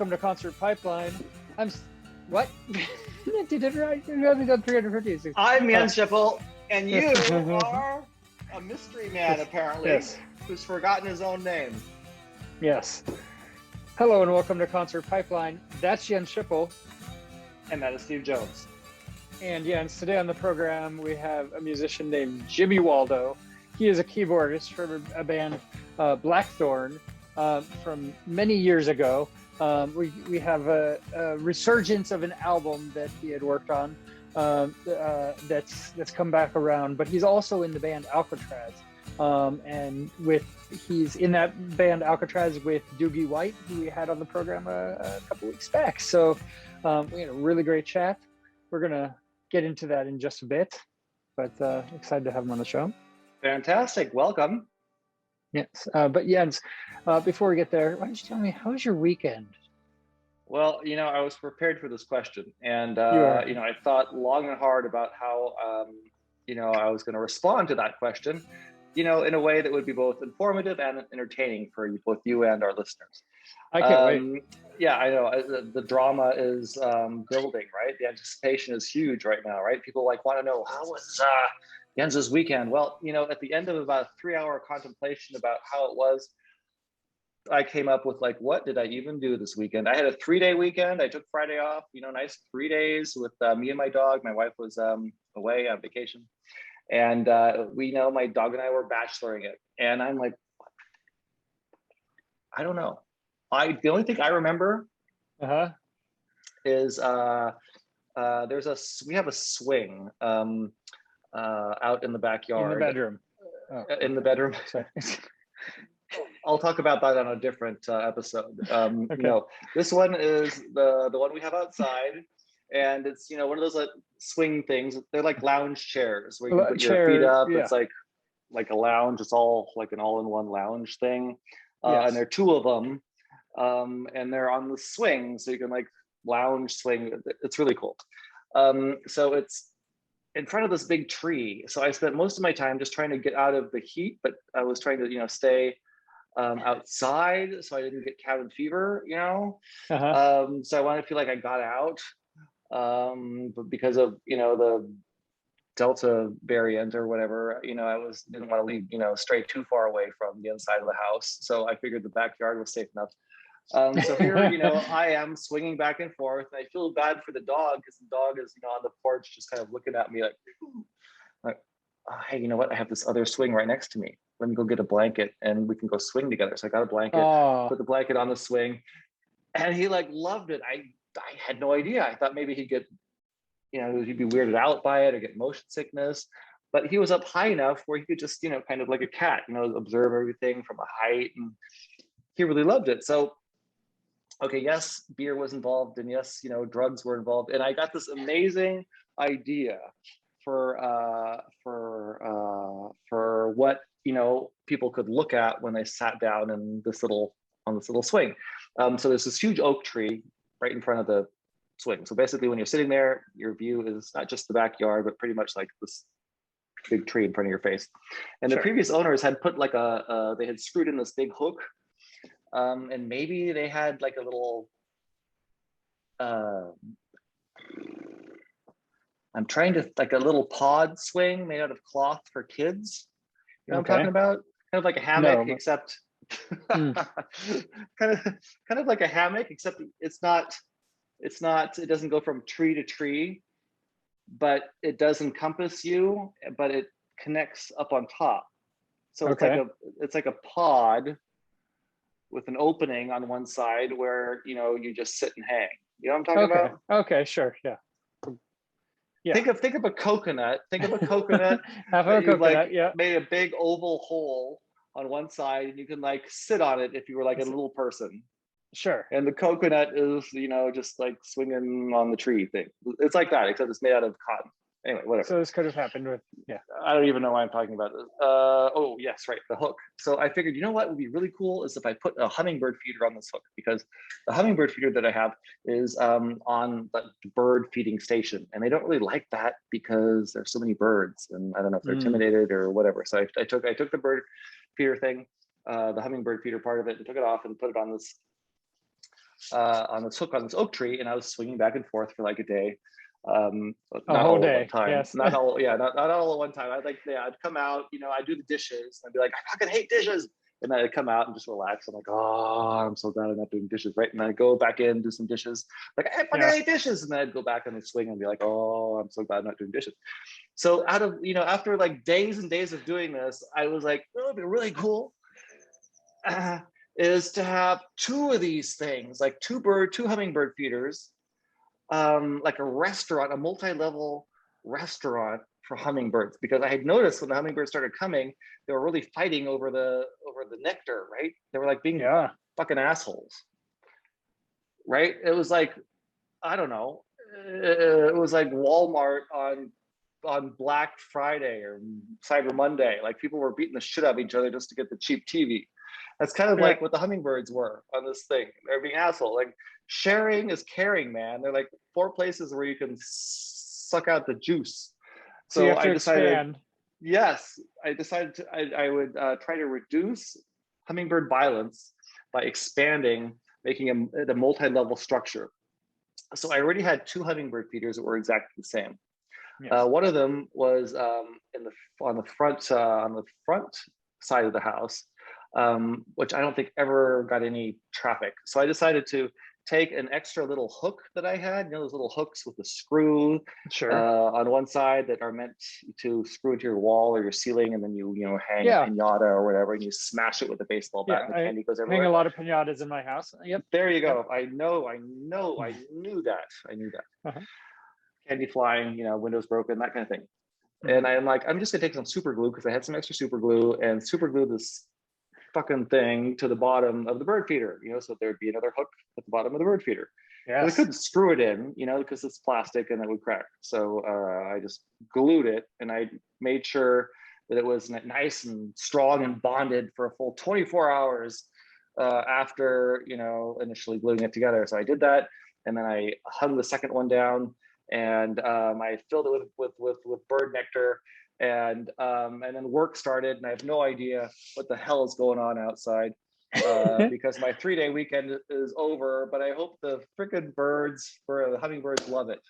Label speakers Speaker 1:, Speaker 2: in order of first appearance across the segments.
Speaker 1: welcome to Concert Pipeline. What? You did right. You haven't done 350.
Speaker 2: I'm Jan Schiffel, and you are a mystery man, apparently,
Speaker 1: Yes.
Speaker 2: who's forgotten his own name.
Speaker 1: Yes. Hello and welcome to Concert Pipeline. That's Jens Schiffel.
Speaker 2: And that is Steve Jones.
Speaker 1: And Jens, today on the program, we have a musician named Jimmy Waldo. He is a keyboardist from a band, Blackthorne, from many years ago. We have a resurgence of an album that he had worked on that's come back around. But he's also in the band Alcatrazz, and he's in that band Alcatrazz with Doogie White, who we had on the program a couple weeks back. So we had a really great chat. We're gonna get into that in just a bit, but excited to have him on the show.
Speaker 2: Fantastic, welcome.
Speaker 1: Yes, but Jens, before we get there, why don't you tell me, how was your weekend?
Speaker 2: Well, I was prepared for this question, and I thought long and hard about how I was going to respond to that question, in a way that would be both informative and entertaining for both you and our listeners.
Speaker 1: I can't wait.
Speaker 2: Yeah, I know the drama is building, right? The anticipation is huge right now, right? People want to know, how was Jens's weekend? Well, at the end of about a 3-hour contemplation about how it was, I came up with what did I even do this weekend? I had a 3-day weekend. I took Friday off, nice 3 days with me and my dog. My wife was away on vacation. And my dog and I were bacheloring it. And I'm like, I don't know. The only thing I remember is we have a swing out in the backyard.
Speaker 1: In the bedroom.
Speaker 2: In the bedroom. I'll talk about that on a different episode.
Speaker 1: Okay.
Speaker 2: No, this one is the one we have outside, and it's one of those swing things. They're like lounge chairs where you can put your feet up. Yeah. It's like a lounge. It's all like an all-in-one lounge thing,
Speaker 1: Yes.
Speaker 2: and there are 2 of them, and they're on the swing, so you can lounge swing. It's really cool. So it's in front of this big tree. So I spent most of my time just trying to get out of the heat, but I was trying to stay outside so I didn't get cabin fever, So I wanted to feel like I got out, but because of the Delta variant or whatever, I didn't want to leave stray too far away from the inside of the house. So I figured the backyard was safe enough. So here, I am swinging back and forth. And I feel bad for the dog because the dog is on the porch just kind of looking at me like, oh, hey, you know what? I have this other swing right next to me. Let me go get a blanket and we can go swing together. So I got a blanket, put the blanket on the swing, and he loved it. I had no idea. I thought maybe he'd get, he'd be weirded out by it or get motion sickness. But he was up high enough where he could just, kind of like a cat, observe everything from a height, and he really loved it. So, okay, yes, beer was involved, and yes, drugs were involved, and I got this amazing idea for what people could look at when they sat down in this little swing. So there's this huge oak tree right in front of the swing. So basically, when you're sitting there, your view is not just the backyard, but pretty much like this big tree in front of your face. And
Speaker 1: Sure.
Speaker 2: The previous owners had put they had screwed in this big hook, and maybe they had a little. I'm trying to a little pod swing made out of cloth for kids. You know what I'm talking about? Kind of like a hammock, except kind of like a hammock, except it doesn't go from tree to tree, but it does encompass you, but it connects up on top. So it's like a pod with an opening on one side where you just sit and hang. You know what I'm talking about?
Speaker 1: Okay, sure, yeah. Yeah.
Speaker 2: Think of a coconut. Think of a coconut.
Speaker 1: Have a coconut, yeah.
Speaker 2: Made a big oval hole on one side, and you can sit on it if you were a little person.
Speaker 1: Sure.
Speaker 2: And the coconut is just swinging on the tree thing. It's like that, except it's made out of cotton. Anyway, whatever.
Speaker 1: So this could have happened with, yeah.
Speaker 2: I don't even know why I'm talking about this. Oh, yes, right, the hook. So I figured, what would be really cool is if I put a hummingbird feeder on this hook, because the hummingbird feeder that I have is on the bird feeding station. And they don't really like that because there's so many birds, and I don't know if they're intimidated or whatever. So I took the bird feeder thing, the hummingbird feeder part of it, and took it off and put it on this on this hook on this oak tree, and I was swinging back and forth for like a day.
Speaker 1: A
Speaker 2: Not
Speaker 1: whole
Speaker 2: all
Speaker 1: day.
Speaker 2: at one time.
Speaker 1: Yes.
Speaker 2: Not all, yeah, not all at one time. I'd come out, I'd do the dishes, and I'd be like, I fucking hate dishes. And then I'd come out and just relax. I'm like, oh, I'm so glad I'm not doing dishes, right? And then I'd go back in, do some dishes. Like, I fucking hate dishes. And then I'd go back on the swing and be like, oh, I'm so glad I'm not doing dishes. So out of, after like days and days of doing this, I was like, it would be really cool is to have two of these things, like two hummingbird feeders, like a restaurant, a multi-level restaurant for hummingbirds, because I had noticed when the hummingbirds started coming, they were really fighting over the nectar, right? They were like being fucking assholes, right? It was like, I don't know, it was like Walmart on Black Friday or Cyber Monday. Like people were beating the shit out of each other just to get the cheap TV. That's kind of like what the hummingbirds were on this thing. They're being assholes. Like sharing is caring, man. They're like 4 places where you can suck out the juice. So I decided, I would try to reduce hummingbird violence by expanding, making a multi-level structure. So I already had 2 hummingbird feeders that were exactly the same. Yes. One of them was on the front side of the house, which I don't think ever got any traffic. So I decided to take an extra little hook that I had, those little hooks with the screw on one side that are meant to screw into your wall or your ceiling, and then you hang a piñata or whatever, and you smash it with a baseball bat, and the candy goes everywhere.
Speaker 1: Hang a lot of piñatas in my house. Yep.
Speaker 2: There you go. I knew that. Candy flying, windows broken, that kind of thing. And I'm like, I'm just gonna take some super glue, because I had some extra super glue, and super glue this fucking thing to the bottom of the bird feeder, so there'd be another hook at the bottom of the bird feeder. Yeah, I couldn't screw it in, because it's plastic and it would crack. So I just glued it, and I made sure that it was nice and strong and bonded for a full 24 hours after, initially gluing it together. So I did that, and then I hung the second one down, and I filled it with bird nectar, and then work started, and I have no idea what the hell is going on outside because my 3-day weekend is over. But I hope the freaking the hummingbirds love it.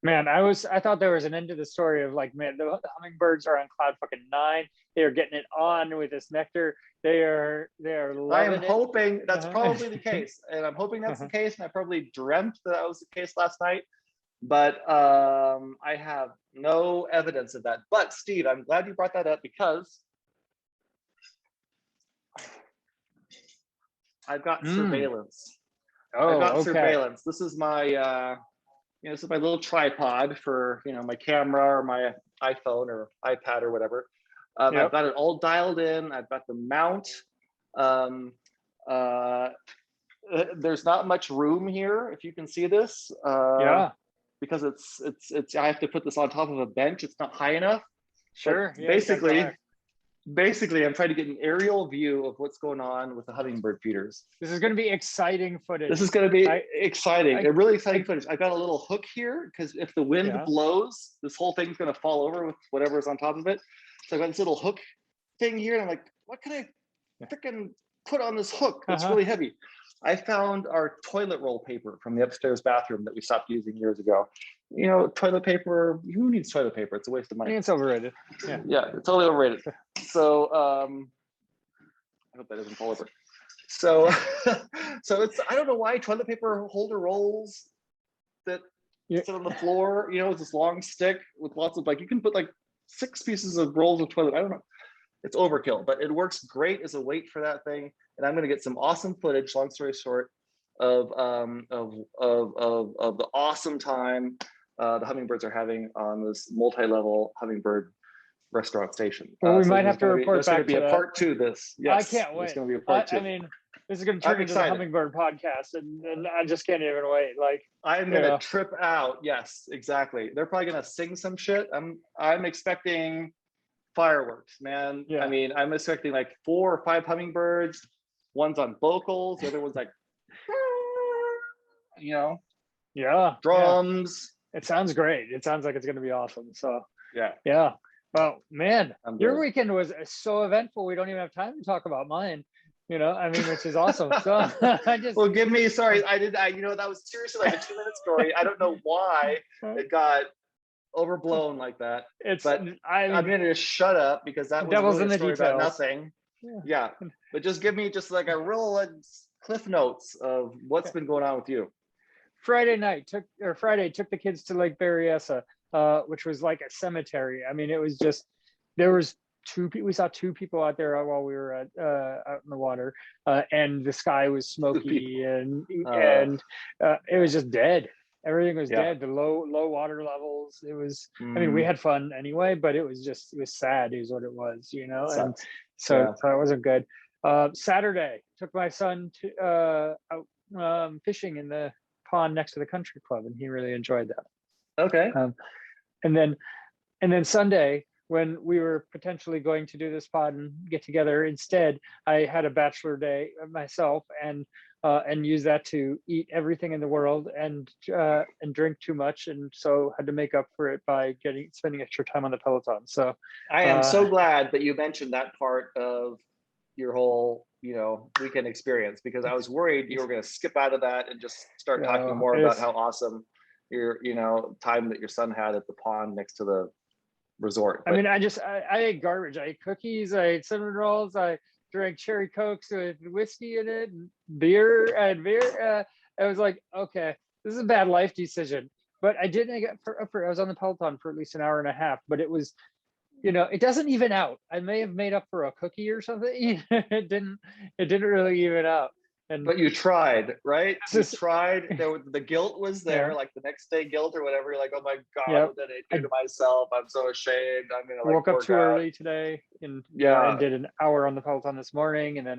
Speaker 1: Man, I thought there was an end to the story of like, man, the hummingbirds are on cloud fucking 9. They are getting it on with this nectar. They are loving it.
Speaker 2: I'm hoping that's probably the case, and I'm hoping that's the case. And I probably dreamt that was the case last night. But I have no evidence of that. But Steve, I'm glad you brought that up, because I've got surveillance. I've got surveillance. This is my this is my little tripod for my camera or my iPhone or iPad or whatever. I've got it all dialed in. I've got the mount. There's not much room here, if you can see this. Because it's I have to put this on top of a bench. It's not high enough. Sure. Basically, I'm trying to get an aerial view of what's going on with the hummingbird feeders.
Speaker 1: This is going to be exciting footage.
Speaker 2: This is going to be exciting. Really exciting footage. I've got a little hook here, because if the wind blows, this whole thing's going to fall over with whatever's on top of it. So I've got this little hook thing here, and I'm like, what can I freaking put on this hook? It's really heavy. I found our toilet roll paper from the upstairs bathroom that we stopped using years ago. Toilet paper, who needs toilet paper? It's a waste of money.
Speaker 1: It's overrated.
Speaker 2: Yeah, it's totally overrated. So I hope that doesn't fall over. So it's, I don't know why toilet paper holder rolls that sit on the floor, it's this long stick with lots of, like, you can put like 6 pieces of rolls of toilet. I don't know. It's overkill, but it works great as a weight for that thing. And I'm going to get some awesome footage, long story short, of the awesome time the hummingbirds are having on this multi-level hummingbird restaurant station.
Speaker 1: Well, we might have to report
Speaker 2: back. There's going to be a part 2 this. Yes,
Speaker 1: I can't wait.
Speaker 2: There's going to be a part 2.
Speaker 1: I mean, this is going to turn into the hummingbird podcast, and I just can't even wait. Like,
Speaker 2: I'm going to trip out. Yes, exactly. They're probably going to sing some shit. I'm expecting fireworks, man. I mean, I'm expecting like 4 or 5 hummingbirds. One's on vocals, the other one's like, drums.
Speaker 1: It sounds great. It sounds like it's going to be awesome. So
Speaker 2: yeah.
Speaker 1: Well, man, your weekend was so eventful. We don't even have time to talk about mine. I mean, which is awesome. So I just,
Speaker 2: Well, sorry, that was seriously like a 2-minute story. I don't know why it got overblown like that, but I'm going to just shut up because that was
Speaker 1: devil's
Speaker 2: really
Speaker 1: in
Speaker 2: a
Speaker 1: the
Speaker 2: story
Speaker 1: details.
Speaker 2: about nothing. Yeah. But just give me just like a real cliff notes of what's been going on with you.
Speaker 1: Friday took the kids to Lake Berryessa, which was like a cemetery. I mean, it was just, we saw 2 people out there while we were out in the water, and the sky was smoky and it was just dead. Everything was dead. The low water levels. It was, I mean, we had fun anyway, but it was sad is what it was, and so it wasn't good. Saturday took my son to out fishing in the pond next to the country club, and he really enjoyed that.
Speaker 2: Okay.
Speaker 1: And then Sunday, when we were potentially going to do this pod and get together, instead I had a bachelor day myself and use that to eat everything in the world and drink too much, and so had to make up for it by spending extra time on the Peloton. So
Speaker 2: I am so glad that you mentioned that part of your whole weekend experience, because I was worried you were going to skip out of that and just start talking more about how awesome your time that your son had at the pond next to the resort.
Speaker 1: But, I mean, I ate garbage. I ate cookies, I ate cinnamon rolls, I drank cherry cokes with whiskey in it, and beer. I had beer. I was like, okay, this is a bad life decision. But I didn't get I was on the Peloton for at least an hour and a half, but it was, it doesn't even out. I may have made up for a cookie or something. It didn't really even out.
Speaker 2: But you tried, right? You tried. The guilt was there, like the next day guilt or whatever. You're like, oh my God, what did I do to myself? I'm so ashamed. I'm gonna
Speaker 1: woke up too early today, and I did an hour on the Peloton this morning, and then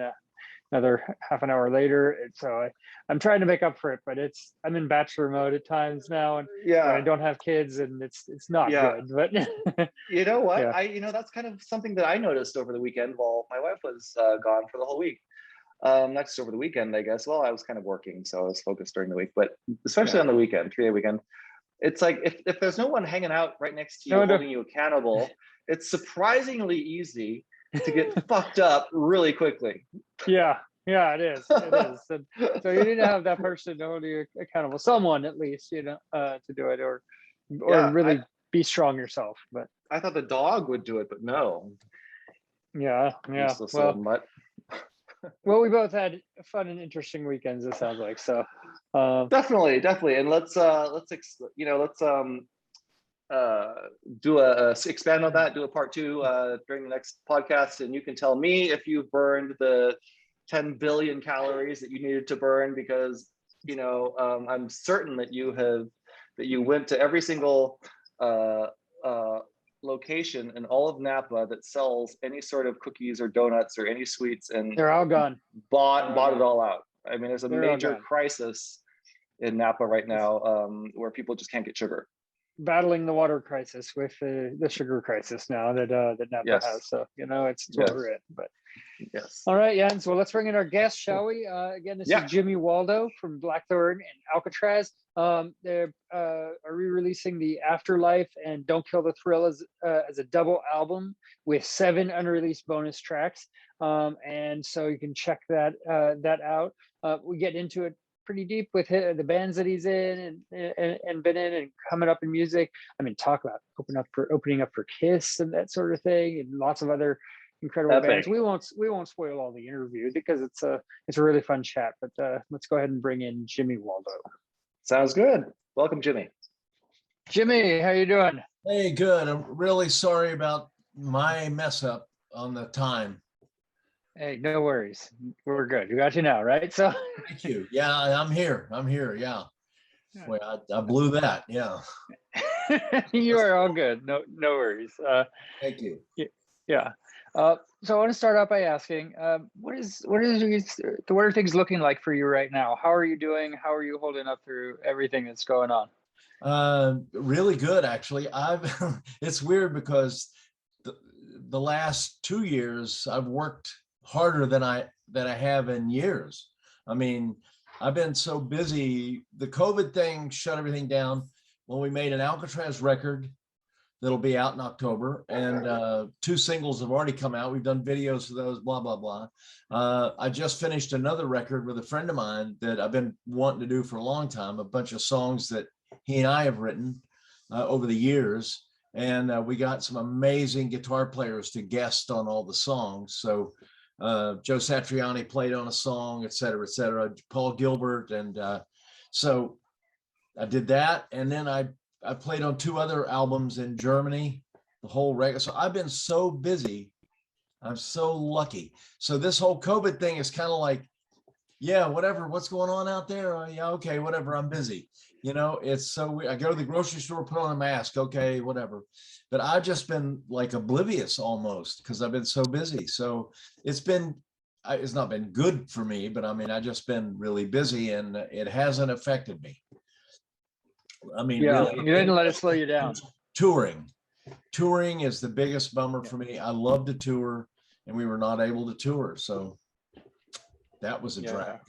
Speaker 1: another half an hour later. So I'm trying to make up for it, but I'm in bachelor mode at times now, and I don't have kids, and it's not good. But
Speaker 2: you know what? That's kind of something that I noticed over the weekend while my wife was gone for the whole week. Not just over the weekend, I guess. Well, I was kind of working, so I was focused during the week, but especially on the weekend, 3-day weekend, it's like if there's no one hanging out right next to you, holding you accountable, it's surprisingly easy to get fucked up really quickly.
Speaker 1: Yeah, it is. And so you need to have that person to hold you accountable, someone at least, to do it, or really be strong yourself. But
Speaker 2: I thought the dog would do it, but no.
Speaker 1: Yeah. Well, we both had fun and interesting weekends, it sounds like. So
Speaker 2: definitely, and let's do expand on that, do a part 2 during the next podcast, and you can tell me if you've burned the 10 billion calories that you needed to burn, because I'm certain that you went to every single location in all of Napa that sells any sort of cookies or donuts or any sweets, and
Speaker 1: they're all gone.
Speaker 2: Bought it all out. I mean, there's a major crisis in Napa right now, where people just can't get sugar.
Speaker 1: Battling the water crisis with the sugar crisis now that Napa has. So it's where we're at. But all right, Jens. Well, let's bring in our guest, shall we? Again, this is Jimmy Waldo from Blackthorne and Alcatrazz. They're re-releasing the Afterlife and Don't Kill the Thrill as a double album with 7 unreleased bonus tracks. And so you can check that out. We get into it pretty deep with the bands that he's in and been in and coming up in music. I mean, talk about opening up for Kiss and that sort of thing, and lots of other incredible bands. We won't spoil all the interview because it's a really fun chat. But let's go ahead and bring in Jimmy Waldo.
Speaker 2: Sounds good. Welcome, Jimmy.
Speaker 1: Jimmy, how you doing?
Speaker 3: Hey, good. I'm really sorry about my mess up on the time.
Speaker 1: Hey, no worries. We're good. We got you now, right? So
Speaker 3: thank you. Yeah, I'm here. Yeah. Well, I blew that. Yeah.
Speaker 1: You are all good. No worries.
Speaker 3: Thank you.
Speaker 1: Yeah. So I want to start out by asking, what are things looking like for you right now? How are you doing? How are you holding up through everything that's going on?
Speaker 3: Really good, actually. It's weird because the last 2 years I've worked harder than I have in years. I mean, I've been so busy. The COVID thing shut everything down. When we made an Alcatrazz record, that'll be out in October, and 2 singles have already come out. We've done videos for those, blah, blah, blah. I just finished another record with a friend of mine that I've been wanting to do for a long time, a bunch of songs that he and I have written over the years. And we got some amazing guitar players to guest on all the songs. So Joe Satriani played on a song, et cetera, Paul Gilbert. And so I did that. And then I played on 2 other albums in Germany, the whole record. So I've been so busy. I'm so lucky. So this whole COVID thing is kind of like, yeah, whatever, what's going on out there? Yeah, okay, whatever, I'm busy. You know, it's so weird. I go to the grocery store, put on a mask, okay, whatever. But I've just been like oblivious almost because I've been so busy. So it's not been good for me, but I mean, I've just been really busy and it hasn't affected me. I mean,
Speaker 1: Yeah,
Speaker 3: really,
Speaker 1: you didn't let it slow you down.
Speaker 3: Touring is the biggest bummer for me. I love to tour and we were not able to tour. So that was a drag.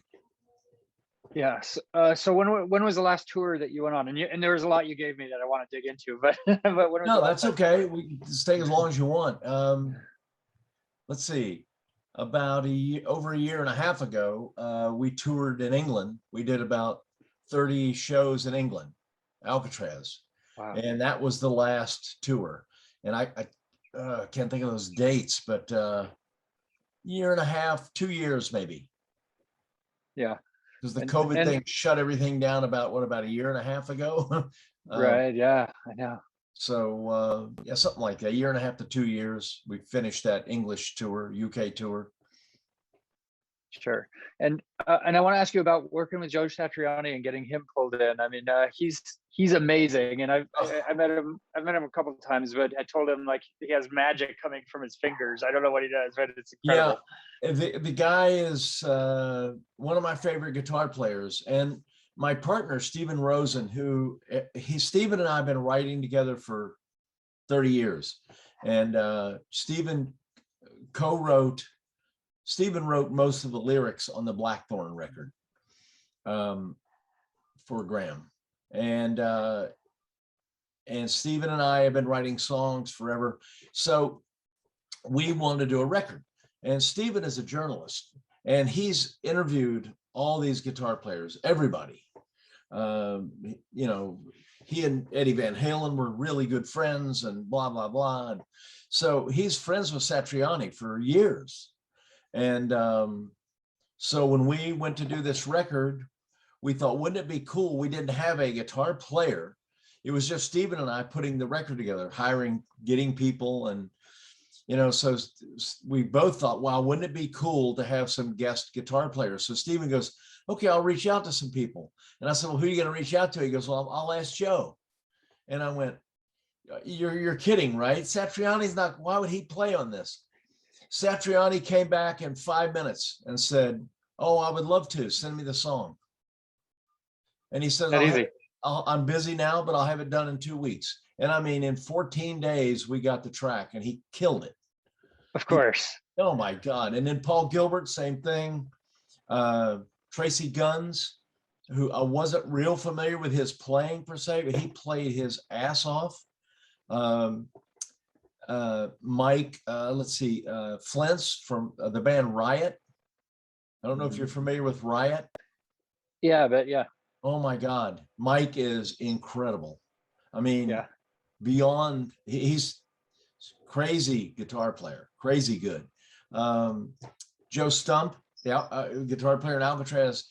Speaker 1: Yes. So when was the last tour that you went on? And there was a lot you gave me that I want to dig into, but when was
Speaker 3: no, that's okay. We can stay as long as you want. Let's see. About over a year and a half ago, we toured in England. We did about 30 shows in England, Alcatrazz.
Speaker 1: Wow.
Speaker 3: And that was the last tour. And I can't think of those dates, but year and a half, 2 years maybe.
Speaker 1: Yeah.
Speaker 3: Because the COVID thing shut everything down about a year and a half ago.
Speaker 1: Right. Yeah, I know.
Speaker 3: So yeah, something like a year and a half to 2 years. We finished that English tour, UK tour.
Speaker 1: Sure. And I want to ask you about working with Joe Satriani and getting him pulled in. I mean, he's amazing, and I met him a couple of times, but I told him like he has magic coming from his fingers. I don't know what he does, but it's incredible.
Speaker 3: Yeah, the guy is one of my favorite guitar players, and my partner Stephen Rosen, who Stephen and I have been writing together for 30 years, and Stephen wrote most of the lyrics on the Blackthorne record for Graham. And Stephen and I have been writing songs forever. So we wanted to do a record. And Stephen is a journalist and he's interviewed all these guitar players, everybody. You know, he and Eddie Van Halen were really good friends and blah, blah, blah. And so he's friends with Satriani for years. And so when we went to do this record, we thought, wouldn't it be cool? We didn't have a guitar player. It was just Stephen and I putting the record together, getting people. And, you know, so we both thought, wow, wouldn't it be cool to have some guest guitar players? So Stephen goes, okay, I'll reach out to some people. And I said, well, who are you going to reach out to? He goes, well, I'll ask Joe. And I went, you're kidding, right? Satriani's not, why would he play on this? Satriani came back in 5 minutes and said, oh, I would love to, send me the song. And he says, I'm busy now, but I'll have it done in 2 weeks. And I mean, in 14 days, we got the track and he killed it.
Speaker 1: Of course.
Speaker 3: Oh my God. And then Paul Gilbert, same thing. Tracy Guns, who I wasn't real familiar with his playing per se, but he played his ass off. Mike, let's see, Flint's from the band Riot. I don't know if you're familiar with Riot.
Speaker 1: Yeah, but yeah.
Speaker 3: Oh my God, Mike is incredible. I mean,
Speaker 1: yeah.
Speaker 3: Beyond, he's crazy guitar player, crazy good. Joe Stump, the guitar player in Alcatrazz,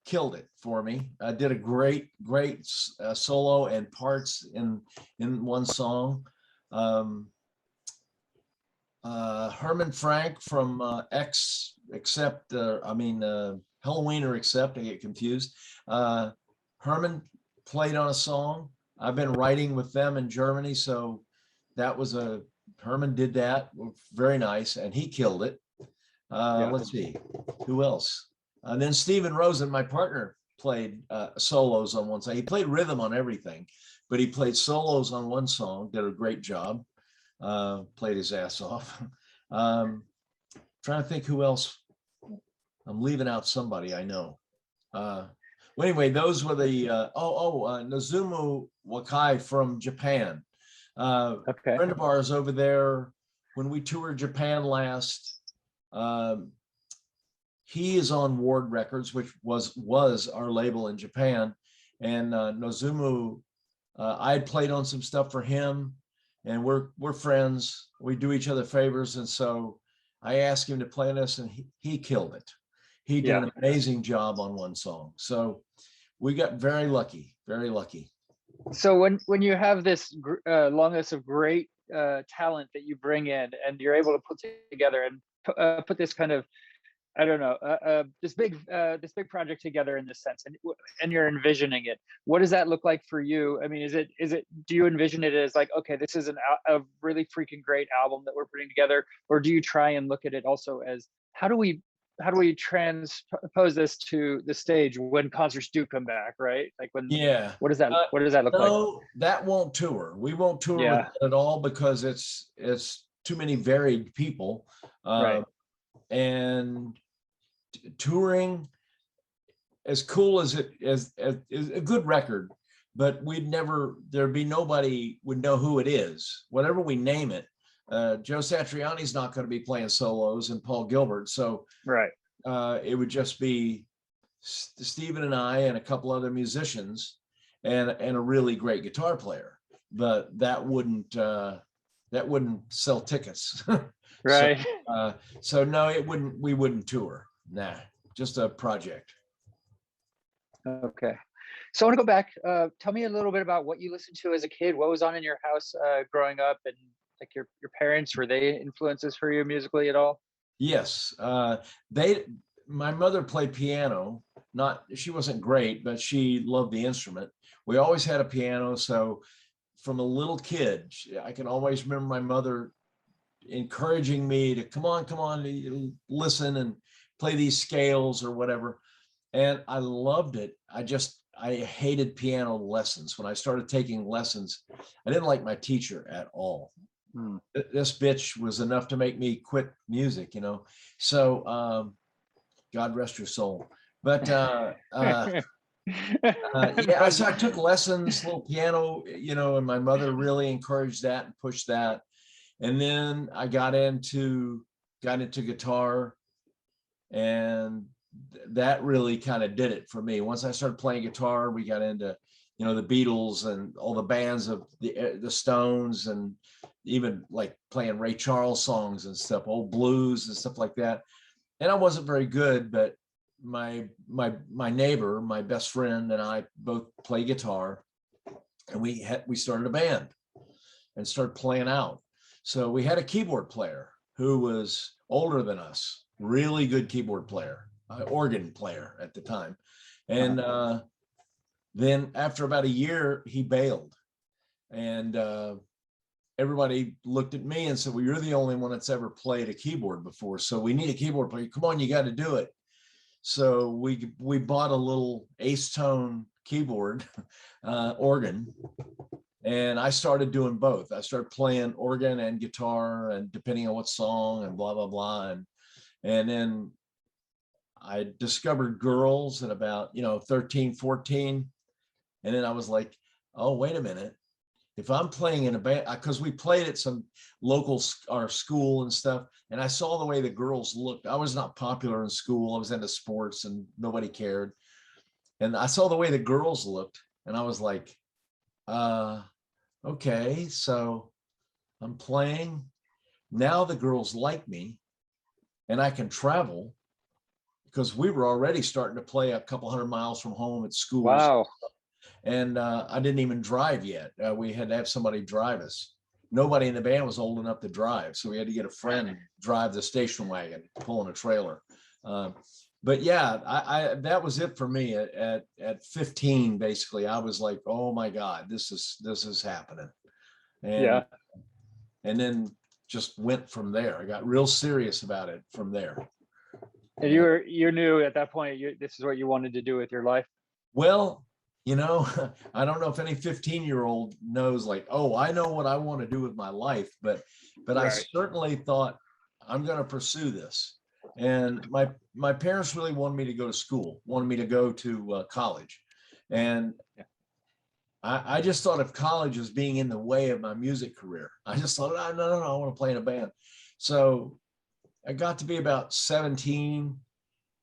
Speaker 3: killed it for me. I did a great solo and parts in one song. Herman Frank from Halloween or Accept, I get confused. Herman played on a song. I've been writing with them in Germany, so Herman did that, very nice, and he killed it. Let's see, who else? And then Stephen Rosen, my partner, played solos on one side. He played rhythm on everything, but he played solos on one song, did a great job. Played his ass off. Trying to think who else. I'm leaving out somebody I know. Well, anyway, those were the Nozumu Wakai from Japan.
Speaker 1: Okay.
Speaker 3: Friend of ours over there, when we toured Japan last, he is on Ward Records, which was our label in Japan. And Nozumu, I had played on some stuff for him, and we're friends. We do each other favors, and so I asked him to play on us, and he killed it. He did an amazing job on one song. So we got very lucky, very lucky.
Speaker 1: So when you have this long list of great talent that you bring in, and you're able to put together and put this kind of, I don't know, this big project together in this sense, and you're envisioning it. What does that look like for you? I mean, is it do you envision it as like, okay, this is a really freaking great album that we're putting together, or do you try and look at it also as how do we transpose this to the stage when concerts do come back, right? Like when, what does that look like?
Speaker 3: No, that won't tour. We won't tour with that at all, because it's too many varied people.
Speaker 1: Right.
Speaker 3: And touring, as cool as it is a good record, but there'd be nobody would know who it is, whatever we name it. Joe Satriani's not going to be playing solos, and Paul Gilbert. So
Speaker 1: right.
Speaker 3: It would just be Stephen and I and a couple other musicians and a really great guitar player. But that wouldn't sell tickets.
Speaker 1: Right.
Speaker 3: So no, we wouldn't tour. Nah, just a project.
Speaker 1: Okay. So I want to go back. Tell me a little bit about what you listened to as a kid. What was on in your house growing up, and like your parents, were they influences for you musically at all?
Speaker 3: Yes. My mother played piano. She wasn't great, but she loved the instrument. We always had a piano. So from a little kid, I can always remember my mother encouraging me to come on, listen and play these scales or whatever. And I loved it. I hated piano lessons. When I started taking lessons, I didn't like my teacher at all. This bitch was enough to make me quit music, So God rest her soul. But yeah, so I took lessons, little piano, and my mother really encouraged that and pushed that. And then I got into guitar, and that really kind of did it for me. Once I started playing guitar, we got into, the Beatles and all the bands of the Stones, and even like playing Ray Charles songs and stuff, old blues and stuff like that. And I wasn't very good, but my neighbor, my best friend, and I both play guitar, and we started a band and started playing out. So we had a keyboard player who was older than us, really good keyboard player, organ player at the time. And then after about a year, he bailed. And everybody looked at me and said, well, you're the only one that's ever played a keyboard before, so we need a keyboard player. Come on, you got to do it. So we bought a little Ace Tone keyboard organ, and I started doing both. I started playing organ and guitar, and depending on what song, and blah blah blah. And then I discovered girls at about 13, 14, and then I was like, oh, wait a minute. If I'm playing in a band, because we played at some local, our school and stuff, and I saw the way the girls looked. I was not popular in school. I was into sports and nobody cared. And I saw the way the girls looked, and I was like, okay, so I'm playing. Now the girls like me, and I can travel, because we were already starting to play a couple 100 miles from home at schools.
Speaker 1: Wow.
Speaker 3: And I didn't even drive yet. We had to have somebody drive us. Nobody in the band was old enough to drive, so we had to get a friend drive the station wagon, pulling a trailer. But yeah, I that was it for me at 15. Basically, I was like, oh my God, this is happening. And and then just went from there. I got real serious about it from there.
Speaker 1: And you knew at that point this is what you wanted to do with your life?
Speaker 3: Well, I don't know if any 15-year-old knows, like, oh, I know what I want to do with my life, but right. I certainly thought I'm going to pursue this. And my parents really wanted me to go to school, wanted me to go to college. And I just thought of college as being in the way of my music career. I just thought, oh, no, I want to play in a band. So I got to be about 17,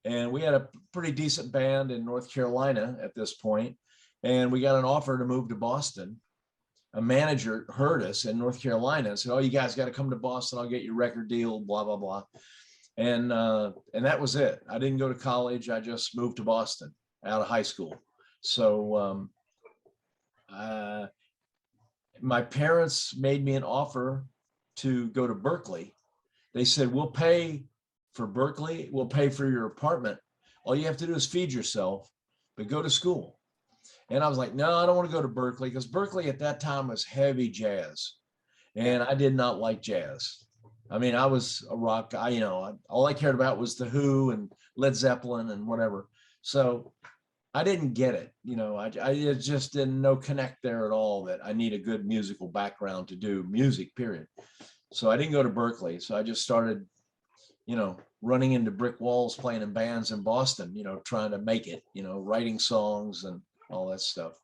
Speaker 3: and we had a pretty decent band in North Carolina at this point, and we got an offer to move to Boston. A manager heard us in North Carolina and said, "Oh, you guys got to come to Boston. I'll get you a record deal, blah, blah, blah." And that was it. I didn't go to college. I just moved to Boston out of high school. So my parents made me an offer to go to Berkeley. They said, "We'll pay for Berkeley. We'll pay for your apartment. All you have to do is feed yourself, but go to school." And I was like, "No, I don't want to go to Berkeley," because Berkeley at that time was heavy jazz. And I did not like jazz. I mean, I was a rock guy, you know, all I cared about was The Who and Led Zeppelin and whatever. So I didn't get it. You know, I just didn't no connect there at all, that I need a good musical background to do music, period. So I didn't go to Berkeley. So I just started, you know, running into brick walls, playing in bands in Boston, you know, trying to make it, you know, writing songs and all that stuff.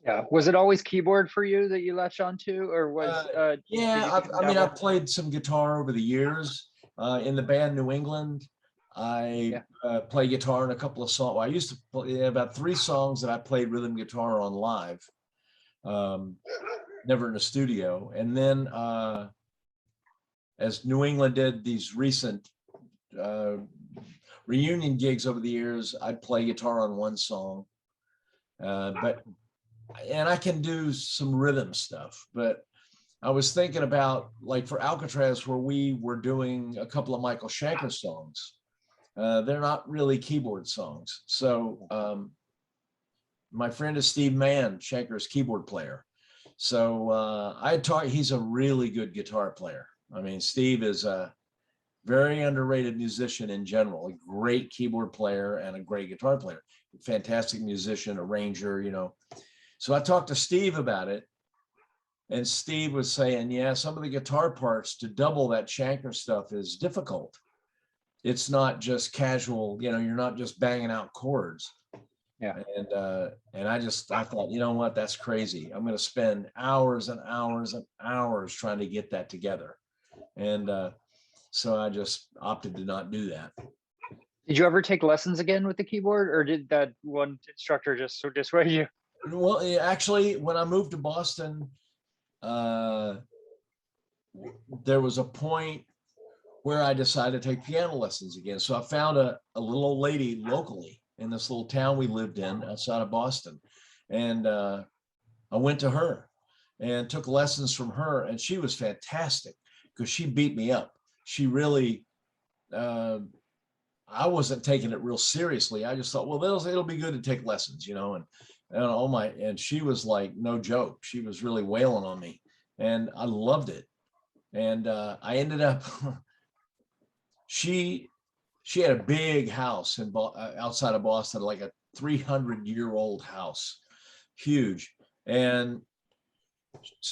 Speaker 1: Yeah. Was it always keyboard for you that you latched onto, or was
Speaker 3: yeah, I mean, I've played some guitar over the years. In the band New England, I play guitar in a couple of songs. I used to play about 3 songs that I played rhythm guitar on live, never in a studio. And then as New England did these recent reunion gigs over the years, I'd play guitar on 1 song. And I can do some rhythm stuff, but I was thinking about, like, for Alcatrazz, where we were doing a couple of Michael Schenker songs. They're not really keyboard songs. So my friend is Steve Mann, Schenker's keyboard player. So he's a really good guitar player. I mean, Steve is a very underrated musician in general, a great keyboard player and a great guitar player, fantastic musician, arranger, you know. So I talked to Steve about it, and Steve was saying, yeah, some of the guitar parts to double that Schenker stuff is difficult. It's not just casual, you know, you're not just banging out chords.
Speaker 1: Yeah.
Speaker 3: And I thought, you know what, that's crazy. I'm going to spend hours and hours and hours trying to get that together. And so I just opted to not do that.
Speaker 1: Did you ever take lessons again with the keyboard, or did that one instructor just dissuade you?
Speaker 3: Well, actually, when I moved to Boston, there was a point where I decided to take piano lessons again. So I found a little old lady locally in this little town we lived in outside of Boston. And I went to her and took lessons from her. And she was fantastic because she beat me up. She really, I wasn't taking it real seriously. I just thought, well, it'll be good to take lessons, you know, and she was like, no joke. She was really wailing on me, and I loved it. And I ended up, she had a big house outside of Boston, like a 300-year-old house, huge. And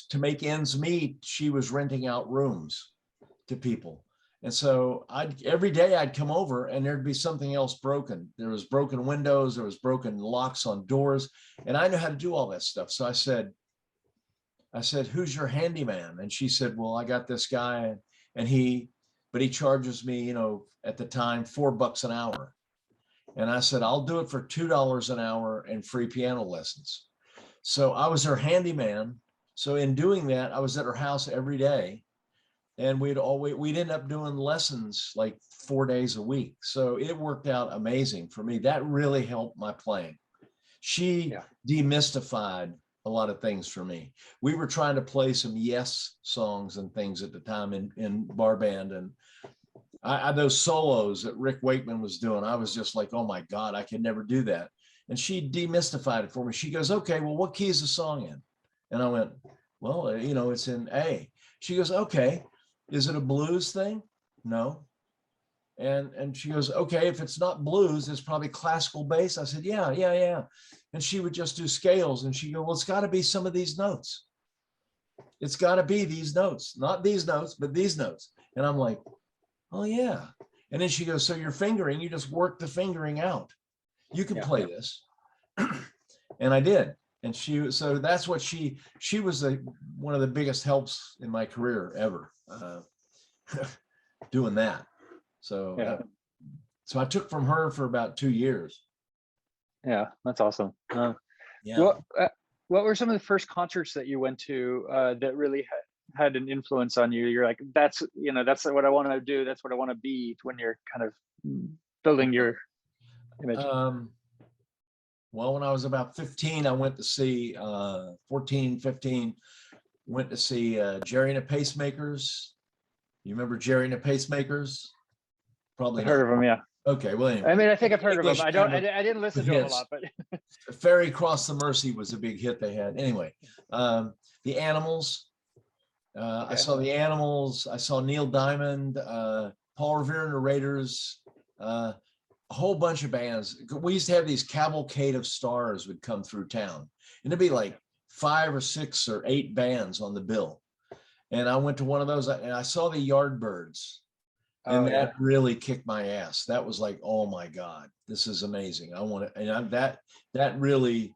Speaker 3: to make ends meet, she was renting out rooms to people. And so every day I'd come over and there'd be something else broken. There was broken windows, there was broken locks on doors, and I knew how to do all that stuff. So I said, "Who's your handyman?" And she said, "Well, I got this guy, and he charges me, you know, at the time, $4 an hour." And I said, "I'll do it for $2 an hour and free piano lessons." So I was her handyman. So in doing that, I was at her house every day. And we'd end up doing lessons like 4 days a week. So it worked out amazing for me. That really helped my playing. She demystified a lot of things for me. We were trying to play some Yes songs and things at the time in bar band. And those solos that Rick Wakeman was doing, I was just like, oh my God, I could never do that. And she demystified it for me. She goes, "Okay, well, what key is the song in?" And I went, "Well, you know, it's in A." She goes, "Okay. Is it a blues thing?" "No." And she goes, "Okay, if it's not blues, it's probably classical bass." I said, yeah. And she would just do scales, and she go, "Well, it's got to be some of these notes. It's got to be these notes, not these notes, but these notes." And I'm like, "Oh yeah." And then she goes, "So your fingering, you just work the fingering out. You can play this." And I did. And so that's what she was one of the biggest helps in my career ever, doing that. So,
Speaker 1: Yeah.
Speaker 3: So I took from her for about 2 years.
Speaker 1: Yeah, that's awesome.
Speaker 3: Yeah.
Speaker 1: What were some of the first concerts that you went to that really had an influence on you? You're like, that's what I want to do. That's what I want to be when you're kind of building your image.
Speaker 3: Well, when I was about 15, I went to see 14, 15, went to see Jerry and the Pacemakers. You remember Jerry and the Pacemakers? Probably
Speaker 1: I've heard of them, yeah.
Speaker 3: Okay, well, anyway.
Speaker 1: I mean, I think I've heard of them. I didn't listen to them a
Speaker 3: hits.
Speaker 1: lot, but
Speaker 3: Ferry Cross the Mersey was a big hit they had. Anyway, the Animals. Okay. I saw the Animals. I saw Neil Diamond, Paul Revere and the Raiders, a whole bunch of bands. We used to have these cavalcade of stars would come through town, and it'd be like 5 or 6 or 8 bands on the bill. And I went to one of those, and I saw the Yardbirds. And that really kicked my ass. That was like, oh my God, this is amazing. I want to, and that really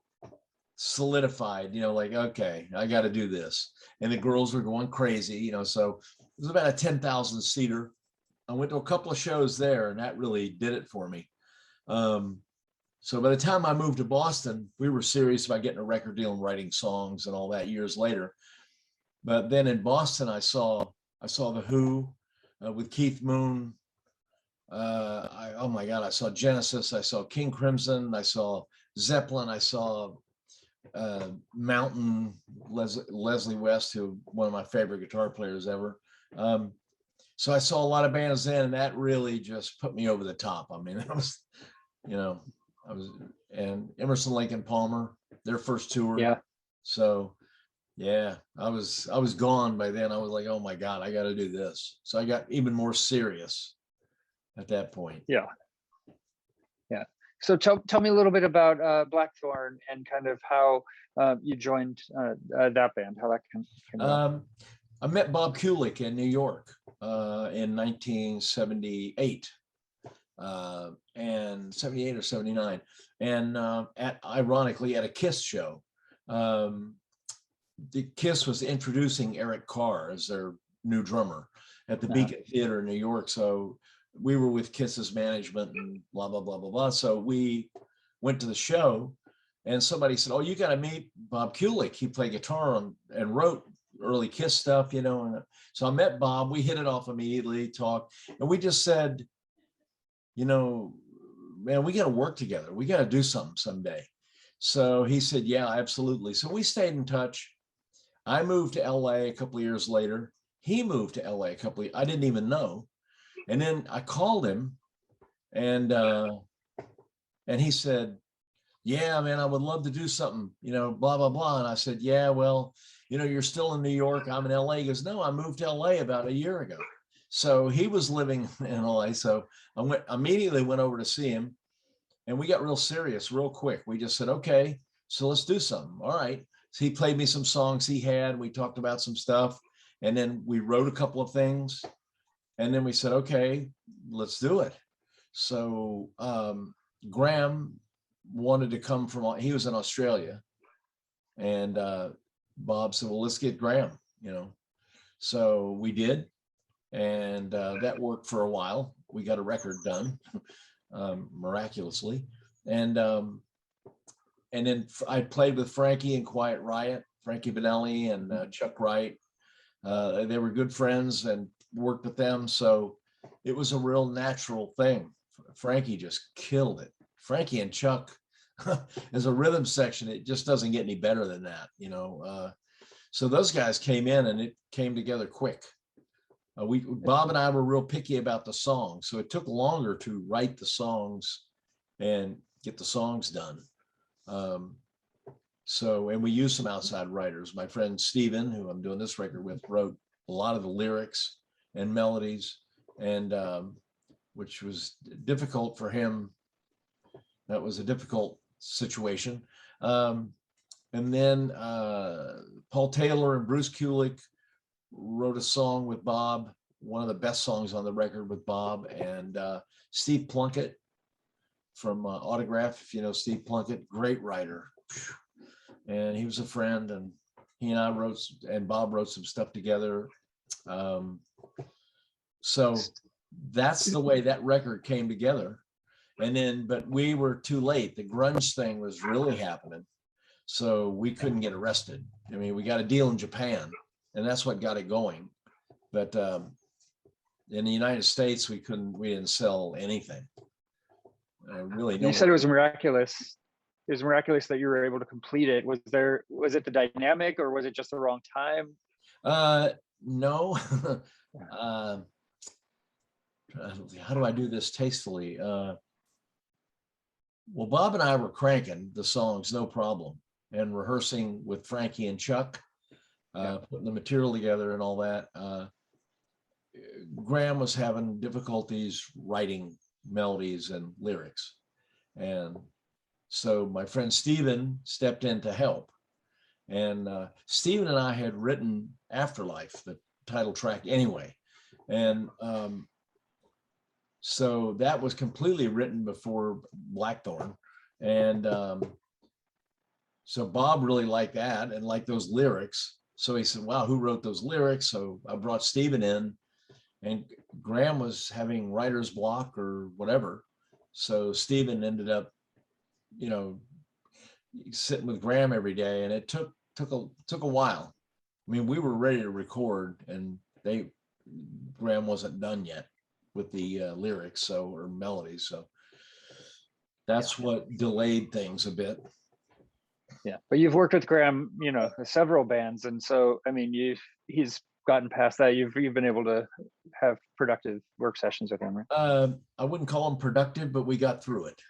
Speaker 3: solidified, like, okay, I got to do this. And the girls were going crazy, so it was about a 10,000 seater. I went to a couple of shows there, and that really did it for me. So by the time I moved to Boston, we were serious about getting a record deal and writing songs and all that years later. But then in Boston, I saw the Who. With Keith Moon, oh my God, I saw Genesis, I saw King Crimson, I saw Zeppelin, I saw Mountain, Leslie West, who one of my favorite guitar players ever. So I saw a lot of bands then, and that really just put me over the top. I mean, that was, and Emerson, Lake and Palmer, their first tour.
Speaker 1: Yeah.
Speaker 3: So. Yeah, I was gone by then. I was like, oh my God, I got to do this. So I got even more serious at that point.
Speaker 1: Yeah. Yeah. So tell me a little bit about Blackthorne and kind of how you joined that band, how that came about.
Speaker 3: I met Bob Kulick in New York in 1978 and 78 or 79. And ironically at a Kiss show. The Kiss was introducing Eric Carr as their new drummer at the Beacon Theater in New York. So we were with Kiss's management and blah, blah, blah, blah, blah. So we went to the show, and somebody said, oh, you got to meet Bob Kulick. He played guitar and wrote early Kiss stuff, And so I met Bob. We hit it off immediately, talked, and we just said, man, we got to work together. We got to do something someday. So he said, yeah, absolutely. So we stayed in touch. I moved to LA a couple of years later. He moved to LA I didn't even know. And then I called him, and he said, yeah, man, I would love to do something, blah, blah, blah. And I said, yeah, well, you're still in New York. I'm in LA. He goes, no, I moved to LA about a year ago. So he was living in LA. So I immediately went over to see him, and we got real serious real quick. We just said, okay, so let's do something. All right. So he played me some songs he had. We talked about some stuff, and then we wrote a couple of things, and then we said, okay, let's do it. So Graham wanted to come he was in Australia, and Bob said, well, let's get Graham, So we did, and that worked for a while. We got a record done miraculously. And then I played with Frankie and Quiet Riot, Frankie Benelli and Chuck Wright. They were good friends and worked with them. So it was a real natural thing. Frankie just killed it. Frankie and Chuck, as a rhythm section, it just doesn't get any better than that, So those guys came in, and it came together quick. Bob and I were real picky about the songs. So it took longer to write the songs and get the songs done. And we used some outside writers. My friend Steven, who I'm doing this record with, wrote a lot of the lyrics and melodies, and which was difficult for him. That was a difficult situation. And then Paul Taylor and Bruce Kulick wrote a song with Bob, one of the best songs on the record with Bob, and Steve Plunkett from Autograph, if you know Steve Plunkett, great writer. and he was a friend, and he and I wrote, and Bob wrote some stuff together. So that's the way that record came together. And then, but we were too late. The grunge thing was really happening. So we couldn't get arrested. I mean, we got a deal in Japan, and that's what got it going. But in the United States, we didn't sell anything. Really.
Speaker 1: You said it was miraculous. It was miraculous that you were able to complete it. Was it the dynamic, or was it just the wrong time?
Speaker 3: No. How do I do this tastefully? Well, Bob and I were cranking the songs, no problem, and rehearsing with Frankie and Chuck, putting the material together and all that. Graham was having difficulties writing melodies and lyrics. And so my friend Steven stepped in to help. And Steven and I had written Afterlife, the title track anyway. And so that was completely written before Blackthorn. And so Bob really liked that and liked those lyrics. So he said, wow, who wrote those lyrics? So I brought Steven in, and Graham was having writer's block or whatever. So Steven ended up, sitting with Graham every day, and it took a while. I mean, we were ready to record, and Graham wasn't done yet with the lyrics, or melodies. So that's what delayed things a bit.
Speaker 1: Yeah, but you've worked with Graham, several bands, and so I mean, he's gotten past that. You've been able to have productive work sessions with him, right?
Speaker 3: I wouldn't call them productive, but we got through it.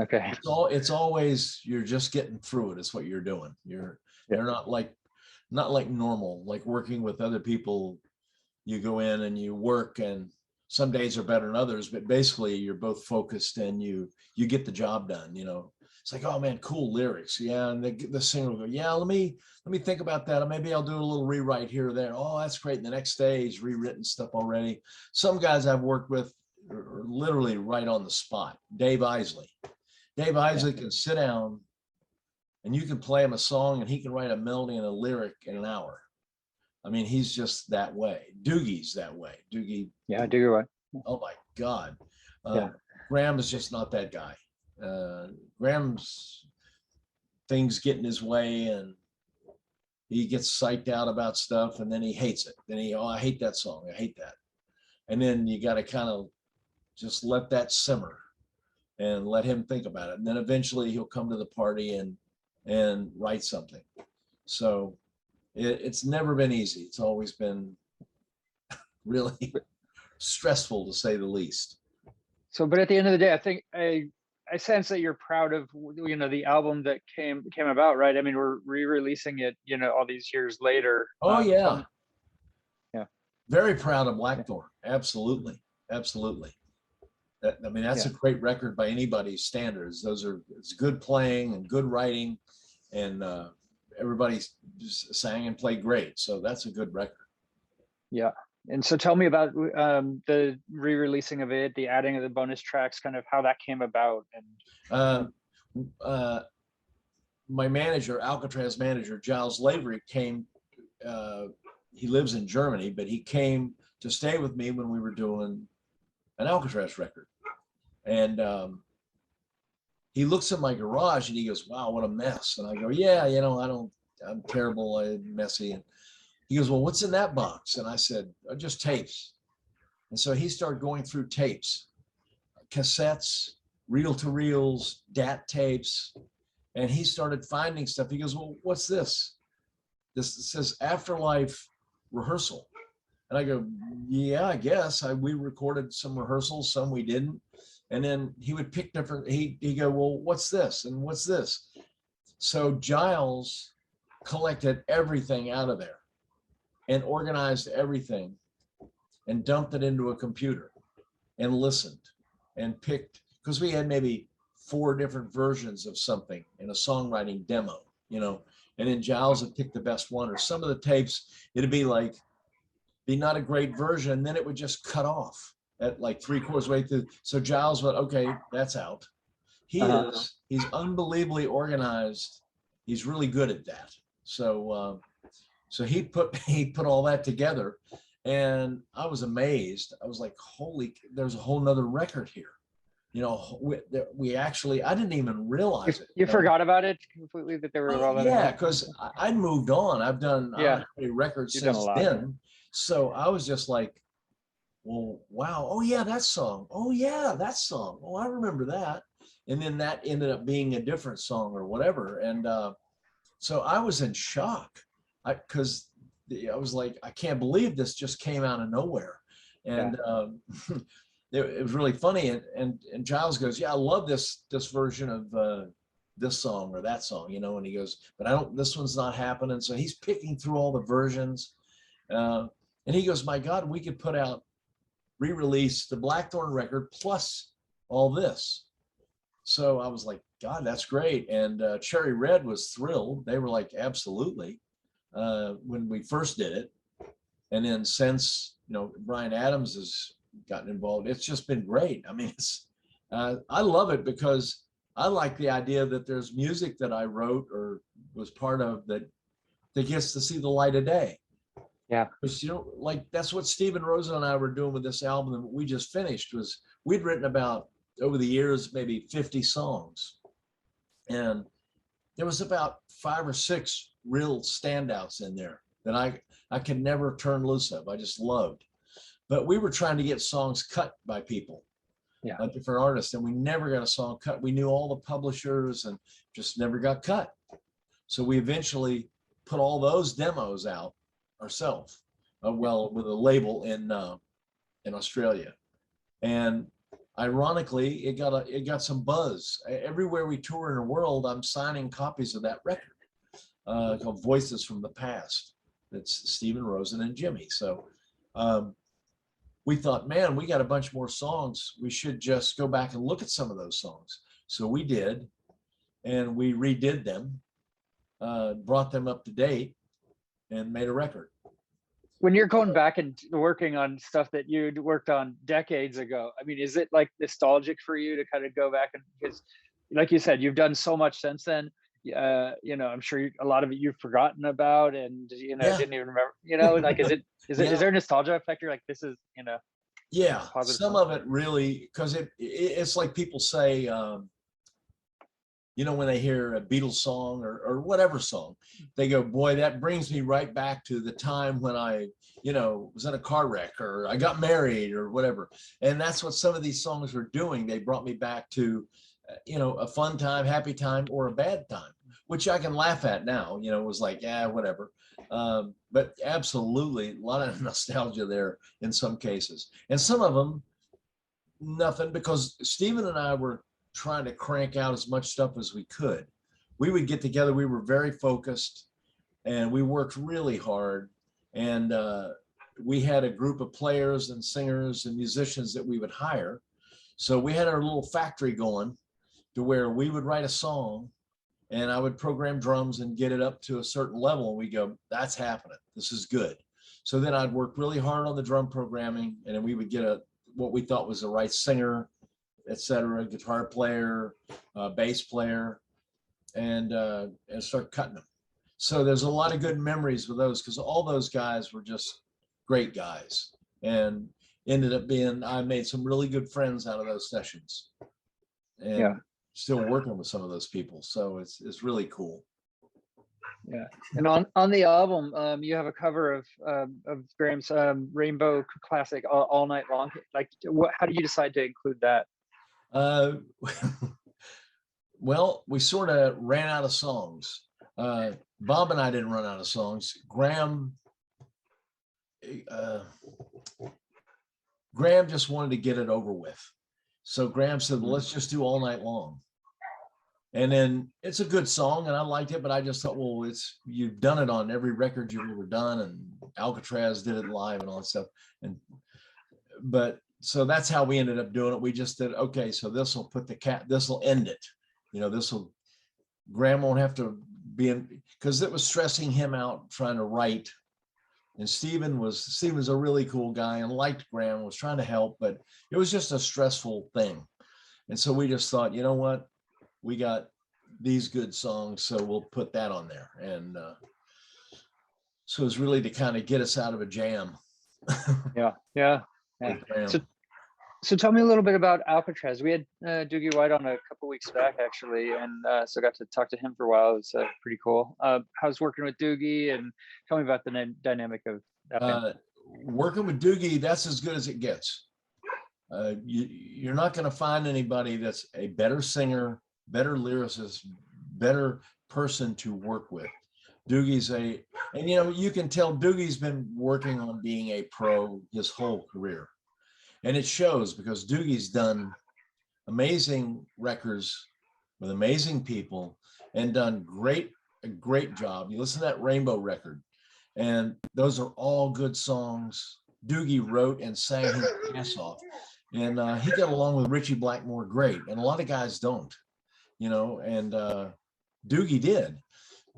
Speaker 1: Okay.
Speaker 3: It's always, you're just getting through it. It's what you're doing. They're not like normal, like working with other people. You go in and you work, and some days are better than others, but basically you're both focused and you get the job done. It's like, oh man, cool lyrics. Yeah. And the singer will go, yeah, let me think about that. Or maybe I'll do a little rewrite here or there. Oh, that's great. And the next day he's rewritten stuff already. Some guys I've worked with are literally right on the spot. Dave Isley can sit down and you can play him a song, and he can write a melody and a lyric in an hour. I mean, he's just that way. Doogie's that way. Doogie.
Speaker 1: Yeah, Doogie White.
Speaker 3: Oh my God. Graham is just not that guy. Graham's things get in his way, and he gets psyched out about stuff, and then he hates it. Then I hate that song. I hate that. And then you got to kind of just let that simmer and let him think about it. And then eventually he'll come to the party and write something. So it's never been easy. It's always been really stressful, to say the least.
Speaker 1: So, but at the end of the day, I think I sense that you're proud of, the album that came about, right? I mean, we're re-releasing it, all these years later.
Speaker 3: Oh yeah.
Speaker 1: Yeah.
Speaker 3: Very proud of Blackthorn. Absolutely. Absolutely. That's a great record by anybody's standards. It's good playing and good writing, and everybody sang and played great. So that's a good record. Yeah.
Speaker 1: And so tell me about the re-releasing of it, the adding of the bonus tracks, kind of how that came about.
Speaker 3: And my manager, Alcatrazz manager, Giles Lavery, came, he lives in Germany, but he came to stay with me when we were doing an Alcatrazz record. And he looks at my garage and he goes, wow, what a mess. And I go, yeah, I'm terrible, I'm messy. And he goes, well, what's in that box? And I said, oh, just tapes. And so he started going through tapes, cassettes, reel-to-reels, DAT tapes, and he started finding stuff. He goes, well, what's this? This says Afterlife rehearsal. And I go, yeah, I guess. We recorded some rehearsals, some we didn't. And then he would pick different, he'd go, well, what's this? And what's this? So Giles collected everything out of there and organized everything and dumped it into a computer and listened and picked, because we had maybe 4 different versions of something in a songwriting demo, and then Giles would pick the best one. Or some of the tapes, it'd be not a great version, and then it would just cut off at like 3/4 way through. So Giles went, okay, that's out. He's unbelievably organized. he's really good at that. So so he put all that together, and I was amazed. I was like, holy, there's a whole nother record here. You know, we actually, I didn't even realize it.
Speaker 1: You forgot about it completely, that there were all that.
Speaker 3: Yeah, because I'd moved on. I've done records
Speaker 1: You've done
Speaker 3: since
Speaker 1: a lot,
Speaker 3: then. So I was just like, well, wow. Oh yeah, that song. Oh yeah, that song. Oh, I remember that. And then that ended up being a different song or whatever. And so I was in shock, because I was like, I can't believe this just came out of nowhere. And it was really funny. And Giles goes, yeah, I love this version of this song or that song, you know. And he goes, but this one's not happening. So he's picking through all the versions. And he goes, my God, we could put out, re-release the Blackthorn record plus all this. So I was like, God, that's great. And Cherry Red was thrilled. They were like, absolutely, when we first did it. And then since, you know, Bryan Adams has gotten involved, it's just been great. I mean, it's I love it because I like the idea that there's music that I wrote or was part of that gets to see the light of day.
Speaker 1: Yeah.
Speaker 3: Because, you know, like that's what Stephen Rosen and I were doing with this album that we just finished. Was we'd written about, over the years, maybe 50 songs. And there was about 5 or 6 real standouts in there that I could never turn loose of. I just loved. But we were trying to get songs cut by people, different artists, and we never got a song cut. We knew all the publishers and just never got cut. So we eventually put all those demos out ourselves, with a label in Australia. And ironically, it got some buzz. Everywhere we tour in the world, I'm signing copies of that record called Voices from the Past. It's Stephen Rosen and Jimmy. So we thought, man, we got a bunch more songs. We should just go back and look at some of those songs. So we did, and we redid them, brought them up to date, and made a record.
Speaker 1: When you're going back and working on stuff that you'd worked on decades ago, I mean, is it like nostalgic for you to kind of go back and, because like you said, you've done so much since then, you know, I'm sure a lot of it you've forgotten about and, you know, didn't even remember, you know, like, is there a nostalgia effect? You're like, this is, you know.
Speaker 3: Yeah, some of it really, because it's like people say, you know, when they hear a Beatles song or whatever song, they go, boy, that brings me right back to the time when I, you know, was in a car wreck or I got married or whatever. And that's what some of these songs were doing. They brought me back to, you know, a fun time, happy time, or a bad time, which I can laugh at now. You know, it was like, yeah, whatever. But absolutely, a lot of nostalgia there in some cases. And some of them, nothing, because Stephen and I were trying to crank out as much stuff as we could. We would get together, we were very focused, and we worked really hard. And we had a group of players and singers and musicians that we would hire. So we had our little factory going to where we would write a song and I would program drums and get it up to a certain level. And we go, that's happening. This is good. So then I'd work really hard on the drum programming, and then we would get what we thought was the right singer, etc., guitar player, bass player, and start cutting them. So there's a lot of good memories with those, because all those guys were just great guys, and ended up being, I made some really good friends out of those sessions, and still working with some of those people. So it's really cool.
Speaker 1: Yeah, and on the album, you have a cover of Graham's Rainbow classic All Night Long. Like, how did you decide to include that?
Speaker 3: Well, we sort of ran out of songs. Bob and I didn't run out of songs. Graham just wanted to get it over with. So Graham said, well, let's just do All Night Long. And then it's a good song and I liked it, but I just thought, well, you've done it on every record you've ever done, and Alcatrazz did it live and all that stuff. But so that's how we ended up doing it. We just did, okay, so this will end it. You know, Graham won't have to be in, because it was stressing him out trying to write. And Stephen's a really cool guy and liked Graham, was trying to help, but it was just a stressful thing. And so we just thought, you know what? We got these good songs, so we'll put that on there. And so it's really to kind of get us out of a jam.
Speaker 1: Yeah. So tell me a little bit about Alcatrazz. We had Doogie White on a couple weeks back, actually, and so got to talk to him for a while. It was pretty cool. How's working with Doogie, and tell me about the dynamic of that band.
Speaker 3: Working with Doogie, that's as good as it gets. You're not going to find anybody that's a better singer, better lyricist, better person to work with. Doogie's and you can tell Doogie's been working on being a pro his whole career. And it shows, because Doogie's done amazing records with amazing people and done a great job. You listen to that Rainbow record, and those are all good songs. Doogie wrote and sang his ass off. And he got along with Richie Blackmore great. And a lot of guys don't, and Doogie did.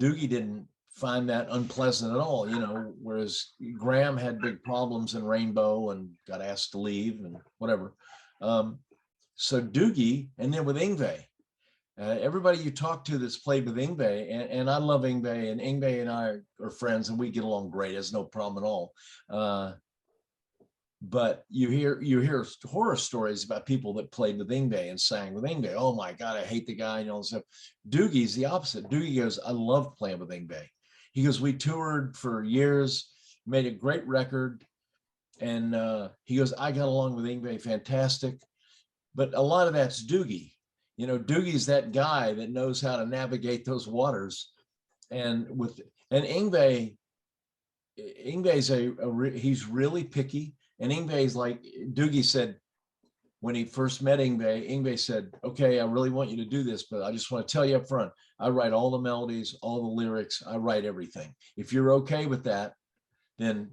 Speaker 3: Doogie didn't find that unpleasant at all, whereas Graham had big problems in Rainbow and got asked to leave and whatever. So Doogie, and then with Yngwie, everybody you talk to that's played with Yngwie, and I love Yngwie, and Yngwie and I are friends, and we get along great. There's no problem at all. But you hear horror stories about people that played with Yngwie and sang with Yngwie. Oh my God, I hate the guy, So Doogie's the opposite. Doogie goes, I love playing with Yngwie. He goes, we toured for years, made a great record. And he goes, I got along with Yngwie fantastic. But a lot of that's Doogie. Doogie's that guy that knows how to navigate those waters. And Yngwie's he's really picky. And Yngwie's like, Doogie said, when he first met Yngwie said, okay, I really want you to do this, but I just want to tell you up front, I write all the melodies, all the lyrics, I write everything. If you're okay with that, then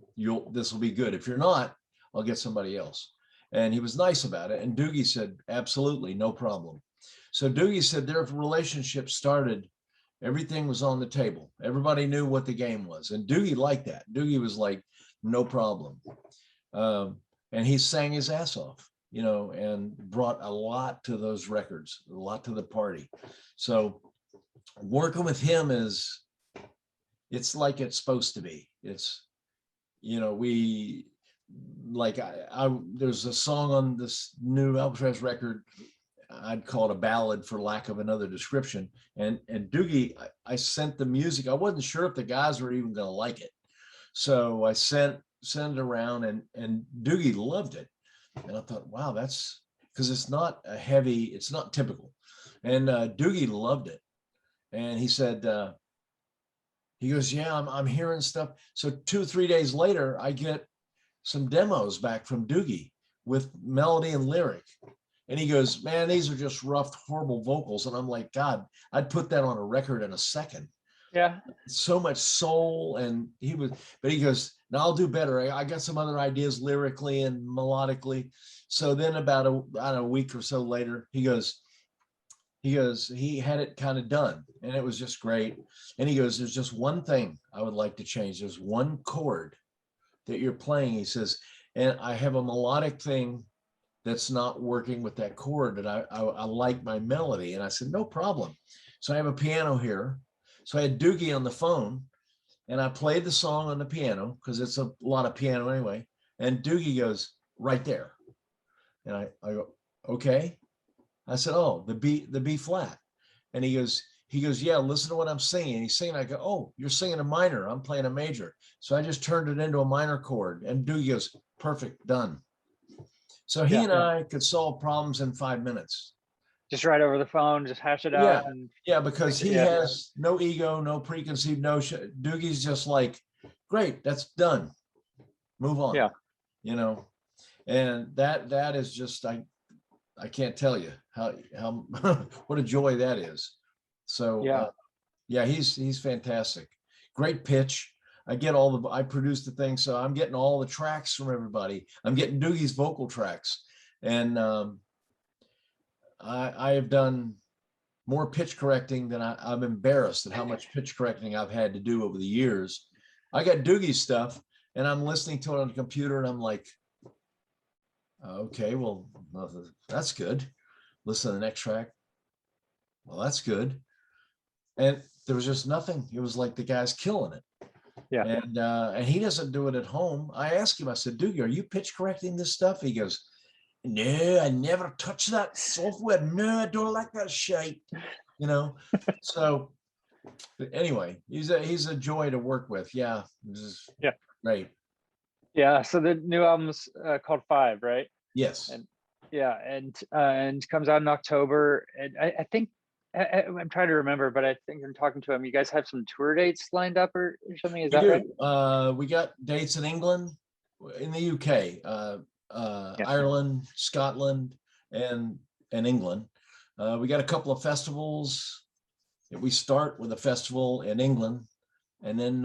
Speaker 3: this will be good. If you're not, I'll get somebody else. And he was nice about it. And Doogie said, absolutely, no problem. So Doogie said their relationship started, everything was on the table. Everybody knew what the game was. And Doogie liked that. Doogie was like, no problem. And he sang his ass off, and brought a lot to those records, a lot to the party. So working with him it's like it's supposed to be. It's, we like, there's a song on this new Alcatrazz record, I'd call it a ballad for lack of another description. And Doogie, I sent the music. I wasn't sure if the guys were even going to like it. So I sent it around, and Doogie loved it. And I thought, wow, that's because it's not it's not typical. And Doogie loved it. And he said, he goes, yeah, I'm hearing stuff. So 2 or 3 days later, I get some demos back from Doogie with melody and lyric. And he goes, man, these are just rough, horrible vocals. And I'm like, God, I'd put that on a record in a second.
Speaker 1: Yeah.
Speaker 3: So much soul. And he goes, no, I'll do better. I got some other ideas lyrically and melodically. So then about a week or so later, he had it kind of done, and it was just great. And he goes, there's just one thing I would like to change. There's one chord that you're playing. He says, and I have a melodic thing that's not working with that chord, and I like my melody. And I said, no problem. So I have a piano here. So I had Doogie on the phone, and I played the song on the piano because it's a lot of piano anyway. And Doogie goes, right there. And I go, okay. I said, oh, the B flat. And he goes, yeah, listen to what I'm singing. And he's singing. I go, oh, you're singing a minor. I'm playing a major. So I just turned it into a minor chord. And Doogie goes, perfect, done. So he and I could solve problems in 5 minutes.
Speaker 1: Just right over the phone, just hash it out.
Speaker 3: Yeah, because he has no ego, no preconceived notion. Doogie's just like, great, that's done. Move on.
Speaker 1: Yeah.
Speaker 3: And that is just, I can't tell you how what a joy that is. So he's fantastic. Great pitch. I produce the thing, so I'm getting all the tracks from everybody. I'm getting Doogie's vocal tracks, and I have done more pitch correcting than I'm embarrassed at how much pitch correcting I've had to do over the years. I got Doogie's stuff, and I'm listening to it on the computer, and I'm like, okay, well, that's good. Listen to the next track. Well, that's good. and there was just nothing. It was like the guy's killing it.
Speaker 1: Yeah.
Speaker 3: And he doesn't do it at home. I asked him, I said, Doogie, are you pitch correcting this stuff? He goes, no, I never touch that software. No, I don't like that shit. You know, so anyway, he's a joy to work with. Yeah.
Speaker 1: Yeah.
Speaker 3: Great.
Speaker 1: Yeah. So the new album's called 5, right?
Speaker 3: Yes.
Speaker 1: And yeah, and comes out in October. And I think I'm trying to remember, but I think I'm talking to him. You guys have some tour dates lined up or something? Is that right?
Speaker 3: We got dates in England, in the UK, Ireland, Scotland, and England. We got a couple of festivals. We start with a festival in England, and then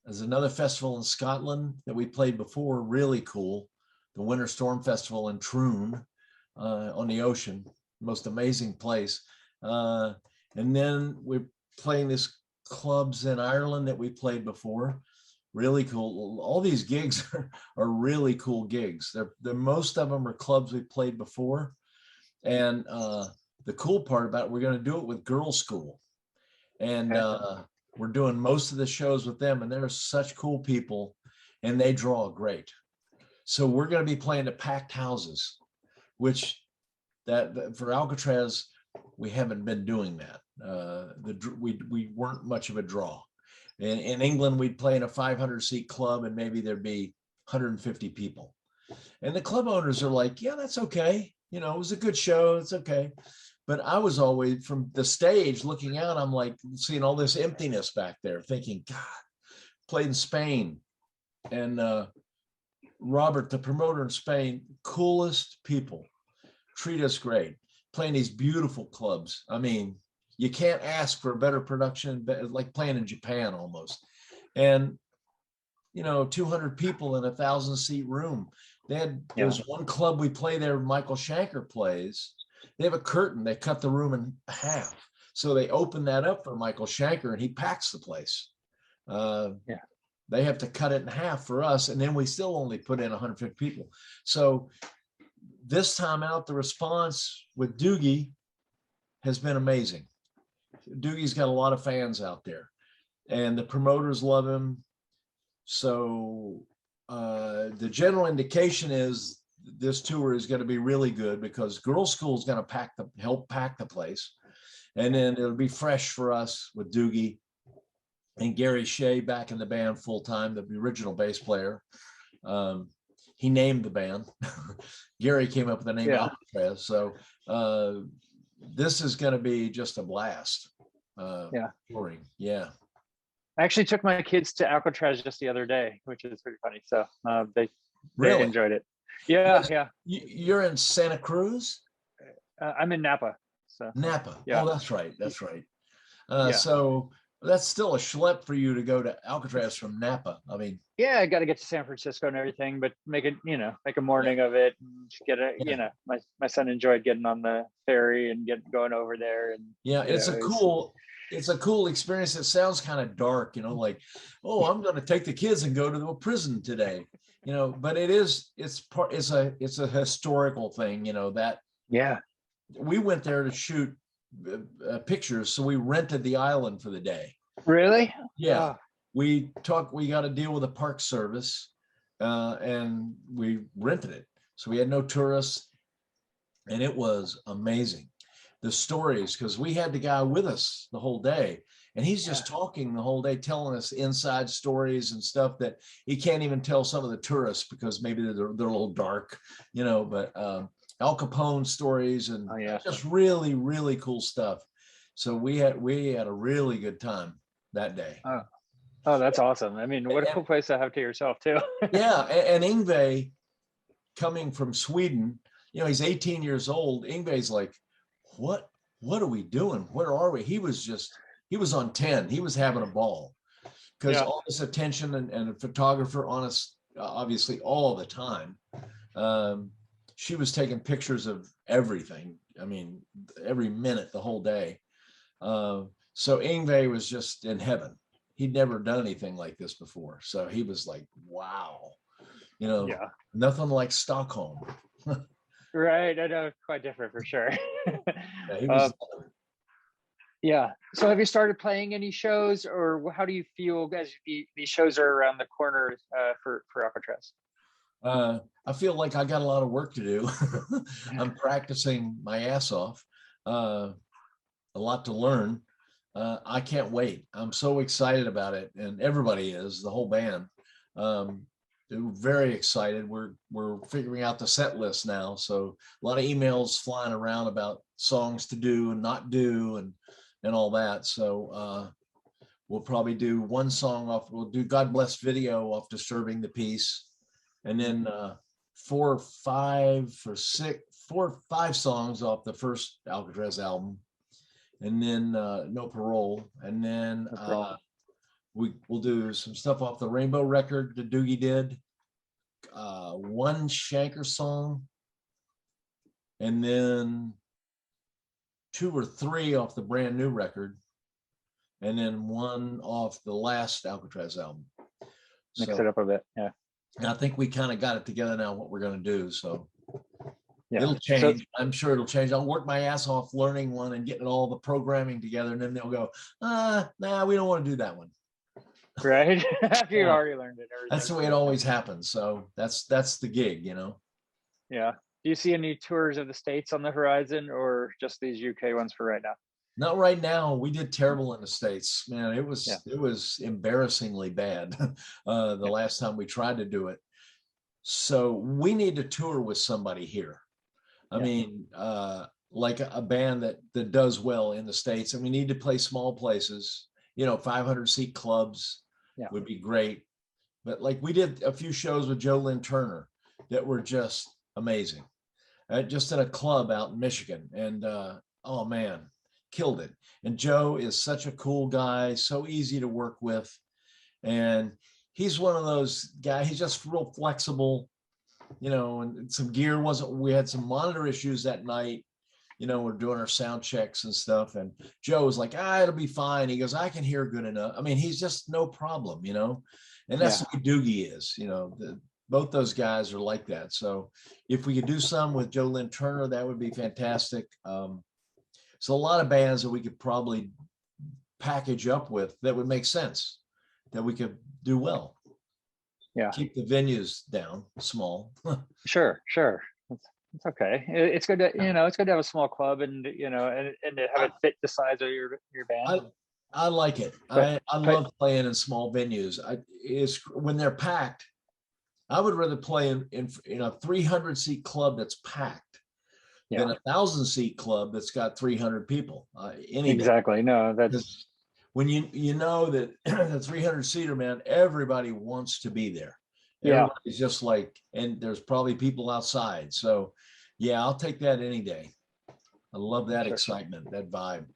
Speaker 3: there's another festival in Scotland that we played before, really cool, the Winter Storm Festival in Troon on the ocean, most amazing place. And then we're playing this clubs in Ireland that we played before, really cool. All these gigs are really cool gigs. They're most of them are clubs we played before. And the cool part about it, we're going to do it with Girls School. And we're doing most of the shows with them, and they're such cool people, and they draw great. So we're going to be playing to packed houses, which that for Alcatrazz, we haven't been doing that. We weren't much of a draw. In England, we'd play in a 500-seat club, and maybe there'd be 150 people. And the club owners are like, yeah, that's okay. You know, it was a good show. It's okay. But I was always from the stage looking out, I'm like seeing all this emptiness back there, thinking, God, played in Spain. And Robert, the promoter in Spain, coolest people, treat us great, playing these beautiful clubs. I mean, you can't ask for a better production, like playing in Japan almost. And, you know, 200 people in a 1,000-seat room. There's one club we play there, Michael Schenker plays. They have a curtain. They cut the room in half. So they open that up for Michael Schenker, and he packs the place. They have to cut it in half for us, and then we still only put in 150 people. So this time out, the response with Doogie has been amazing. Doogie's got a lot of fans out there, and the promoters love him. So the general indication is this tour is going to be really good because Girls School is going to help pack the place, and then it'll be fresh for us with Doogie and Gary Shea back in the band full time, the original bass player. He named the band. Gary came up with the name Alcatrazz. So this is going to be just a blast. Touring. Yeah.
Speaker 1: I actually took my kids to Alcatrazz just the other day, which is pretty funny. So they
Speaker 3: really
Speaker 1: enjoyed it. Yeah.
Speaker 3: You're in Santa Cruz?
Speaker 1: I'm in Napa. So
Speaker 3: Napa.
Speaker 1: Yeah.
Speaker 3: Oh, that's right. That's right. So that's still a schlep for you to go to Alcatrazz from Napa. I mean,
Speaker 1: I got to get to San Francisco and everything, but make a morning of it and get my son enjoyed getting on the ferry and going over there. And
Speaker 3: it's a cool experience. It sounds kind of dark, like, oh, I'm going to take the kids and go to a prison today, but it's a historical thing, that we went there to shoot pictures, so we rented the island for the day.
Speaker 1: Really?
Speaker 3: Yeah. We got to deal with the park service, and we rented it, so we had no tourists, and it was amazing. The stories, because we had the guy with us the whole day, and he's just talking the whole day, telling us inside stories and stuff that he can't even tell some of the tourists because maybe they're a little dark, but Al Capone stories and just really, really cool stuff. So we had a really good time that day.
Speaker 1: Oh, that's awesome. I mean, what a cool place to have to yourself too.
Speaker 3: And Yngwie, coming from Sweden, he's 18 years old. Yngwie's like, what are we doing? Where are we? He was on 10. He was having a ball because all this attention and a photographer on us, obviously all the time. She was taking pictures of everything. I mean, every minute, the whole day. So Yngwie was just in heaven. He'd never done anything like this before. So he was like, wow, nothing like Stockholm.
Speaker 1: Right. I know, quite different for sure. Yeah. So have you started playing any shows, or how do you feel as these shows are around the corner for Alcatraz?
Speaker 3: I feel like I got a lot of work to do. I'm practicing my ass off. A lot to learn. I can't wait. I'm so excited about it, and everybody is, the whole band. They're very excited. We're figuring out the set list now, so a lot of emails flying around about songs to do and not do, and all that. So we'll probably do one song off. We'll do "God Bless" video off "Disturbing the Peace," and then 4 or 5 songs off the first Alcatrazz album, and then No Parole, and then we'll do some stuff off the Rainbow record that Doogie did, one Shanker song, and then 2 or 3 off the brand new record, and then one off the last Alcatrazz album.
Speaker 1: Mix it up a bit. Yeah.
Speaker 3: I think we kind of got it together now, what we're going to do. So
Speaker 1: yeah.
Speaker 3: It'll change. I'm sure it'll change. I'll work my ass off learning one and getting all the programming together, and then they'll go, nah, we don't want to do that one.
Speaker 1: Right. After you already learned it.
Speaker 3: That's the way it always happens. So that's the gig, you know?
Speaker 1: Yeah. Do you see any tours of the States on the horizon, or just these UK ones for right now?
Speaker 3: Not right now. We did terrible in the States, man. It was embarrassingly bad the last time we tried to do it. So we need to tour with somebody here. I mean, like a band that does well in the States, and we need to play small places, 500-seat clubs would be great. But like we did a few shows with Joe Lynn Turner that were just amazing, just in a club out in Michigan. And oh man, killed it. And Joe is such a cool guy, so easy to work with. And he's one of those guys, he's just real flexible, and some gear we had some monitor issues that night. We're doing our sound checks and stuff. And Joe was like, it'll be fine. He goes, I can hear good enough. I mean, he's just no problem, and that's the way Doogie is, both those guys are like that. So if we could do some with Joe Lynn Turner, that would be fantastic. So a lot of bands that we could probably package up with that would make sense, that we could do well. Yeah. Keep the venues down, small.
Speaker 1: Sure. It's okay. It's good to, it's good to have a small club and to have it fit the size of your band.
Speaker 3: I like it. I love playing in small venues. When they're packed, I would rather play in a 300-seat club that's packed than a 1,000-seat club that's got 300 people.
Speaker 1: Exactly. No, that's
Speaker 3: when you know that the 300-seater, man, everybody wants to be there. Everybody's just like, and there's probably people outside. So I'll take that any day. I love that excitement, that vibe.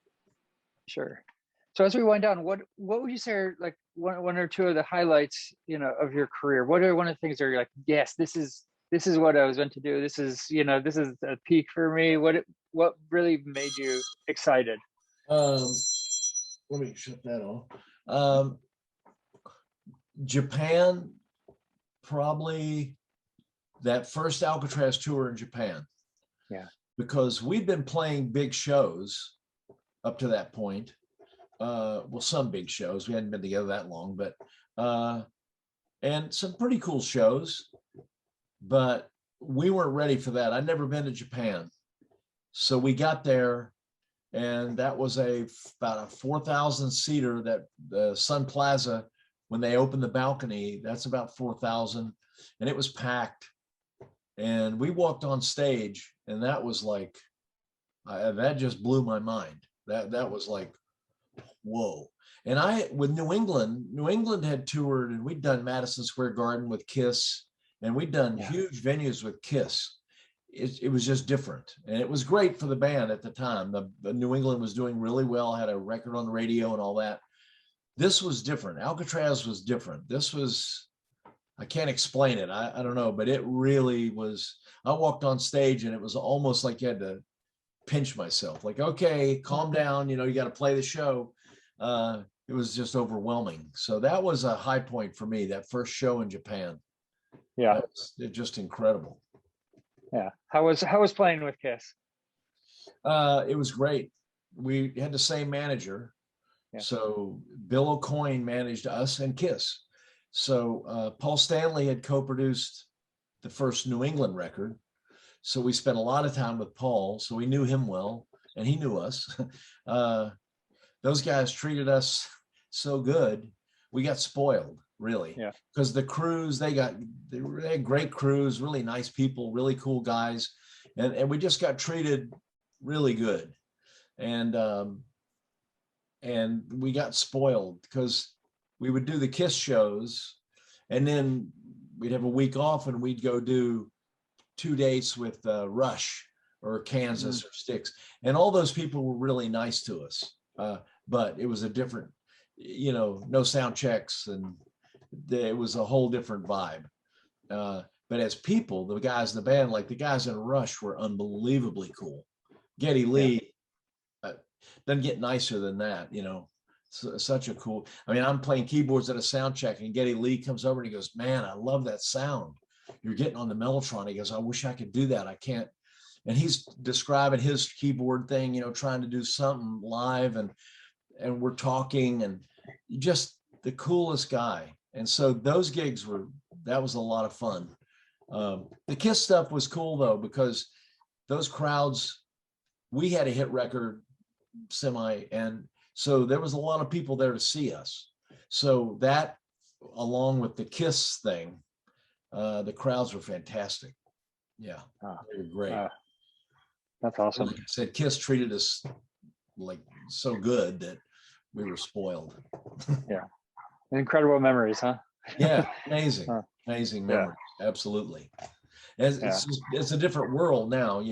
Speaker 3: Sure.
Speaker 1: So as we wind down, what would you say are like one or two of the highlights, of your career? What are one of the things that you're like, yes, this is what I was meant to do. This is a peak for me. What really made you excited?
Speaker 3: Let me shut that off. Japan, probably that first Alcatrazz tour in Japan.
Speaker 1: Yeah.
Speaker 3: Because we'd been playing big shows up to that point. Some big shows. We hadn't been together that long, but and some pretty cool shows, but we weren't ready for that. I'd never been to Japan. So we got there, and that was about a 4,000-seater, that the Sun Plaza, when they opened the balcony, that's about 4,000, and it was packed. And we walked on stage, and that was like, that just blew my mind. That was like, whoa. And with New England had toured, and we'd done Madison Square Garden with Kiss, and we'd done huge venues with Kiss. It was just different, and it was great for the band at the time. The New England was doing really well, had a record on the radio and all that. This was different. Alcatrazz was different. This was, I can't explain it. I don't know, but it really was. I walked on stage, and it was almost like you had to pinch myself, like, okay, calm down, you got to play the show. It was just overwhelming. So that was a high point for me, that first show in Japan. Yeah, it just incredible.
Speaker 1: Yeah. How was playing with Kiss?
Speaker 3: It was great. we had the same manager.
Speaker 1: Yeah.
Speaker 3: So Bill O'Coin managed us and Kiss. So Paul Stanley had co-produced the first New England record. So we spent a lot of time with Paul. So we knew him well, and he knew us. Those guys treated us so good. We got spoiled, really.
Speaker 1: Yeah.
Speaker 3: Because the crews, they had great crews, really nice people, really cool guys. And we just got treated really good. And we got spoiled because we would do the Kiss shows, and then we'd have a week off and we'd go do 2 dates with Rush or Kansas or Styx. And all those people were really nice to us. But it was a different, no sound checks, and it was a whole different vibe. But as people, the guys in the band, like the guys in Rush, were unbelievably cool. Geddy Lee doesn't get nicer than that, such a cool. I mean, I'm playing keyboards at a sound check, and Geddy Lee comes over and he goes, "Man, I love that sound you're getting on the Mellotron." He goes, "I wish I could do that. I can't." And he's describing his keyboard thing, trying to do something live, and we're talking, and just the coolest guy. And so those gigs that was a lot of fun. The Kiss stuff was cool though, because those crowds, we had a hit record and so there was a lot of people there to see us. So that, along with the Kiss thing, the crowds were fantastic. Yeah, they were great.
Speaker 1: That's awesome.
Speaker 3: Like I said, Kiss treated us like so good that we were spoiled.
Speaker 1: Yeah, incredible memories, huh?
Speaker 3: Yeah, amazing, amazing memories. Yeah. Absolutely. It's a different world now,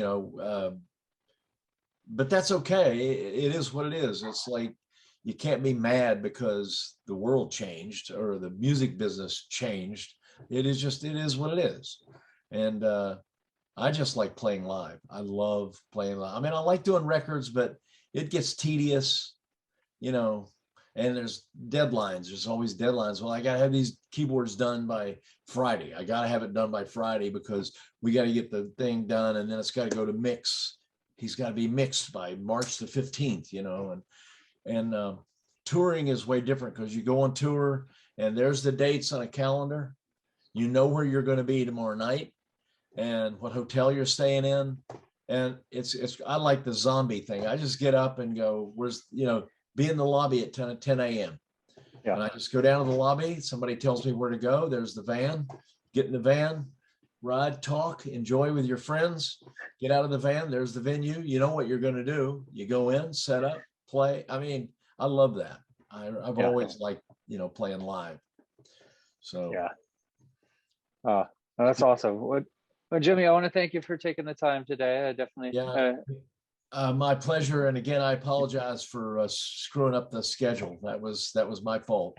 Speaker 3: but that's okay. It is what it is. It's like you can't be mad because the world changed or the music business changed. It is what it is. And I just like playing live. I love playing live. I mean, I like doing records, but it gets tedious, and there's deadlines. There's always deadlines. Well, I got to have these keyboards done by Friday. I got to have it done by Friday because we got to get the thing done, and then it's got to go to mix. He's got to be mixed by March the 15th, and touring is way different because you go on tour and there's the dates on a calendar. You know where you're going to be tomorrow night and what hotel you're staying in. And I like the zombie thing. I just get up and go, be in the lobby at 10 a.m. Yeah. And I just go down to the lobby. Somebody tells me where to go. There's the van. Get in the van, ride, talk, enjoy with your friends. Get out of the van. There's the venue. You know what you're going to do. You go in, set up, play. I mean, I love that. I've always liked, playing live. So.
Speaker 1: Yeah. Oh, that's awesome. Well, Jimmy, I want to thank you for taking the time today. I definitely.
Speaker 3: My pleasure. And again, I apologize for screwing up the schedule. That was my fault.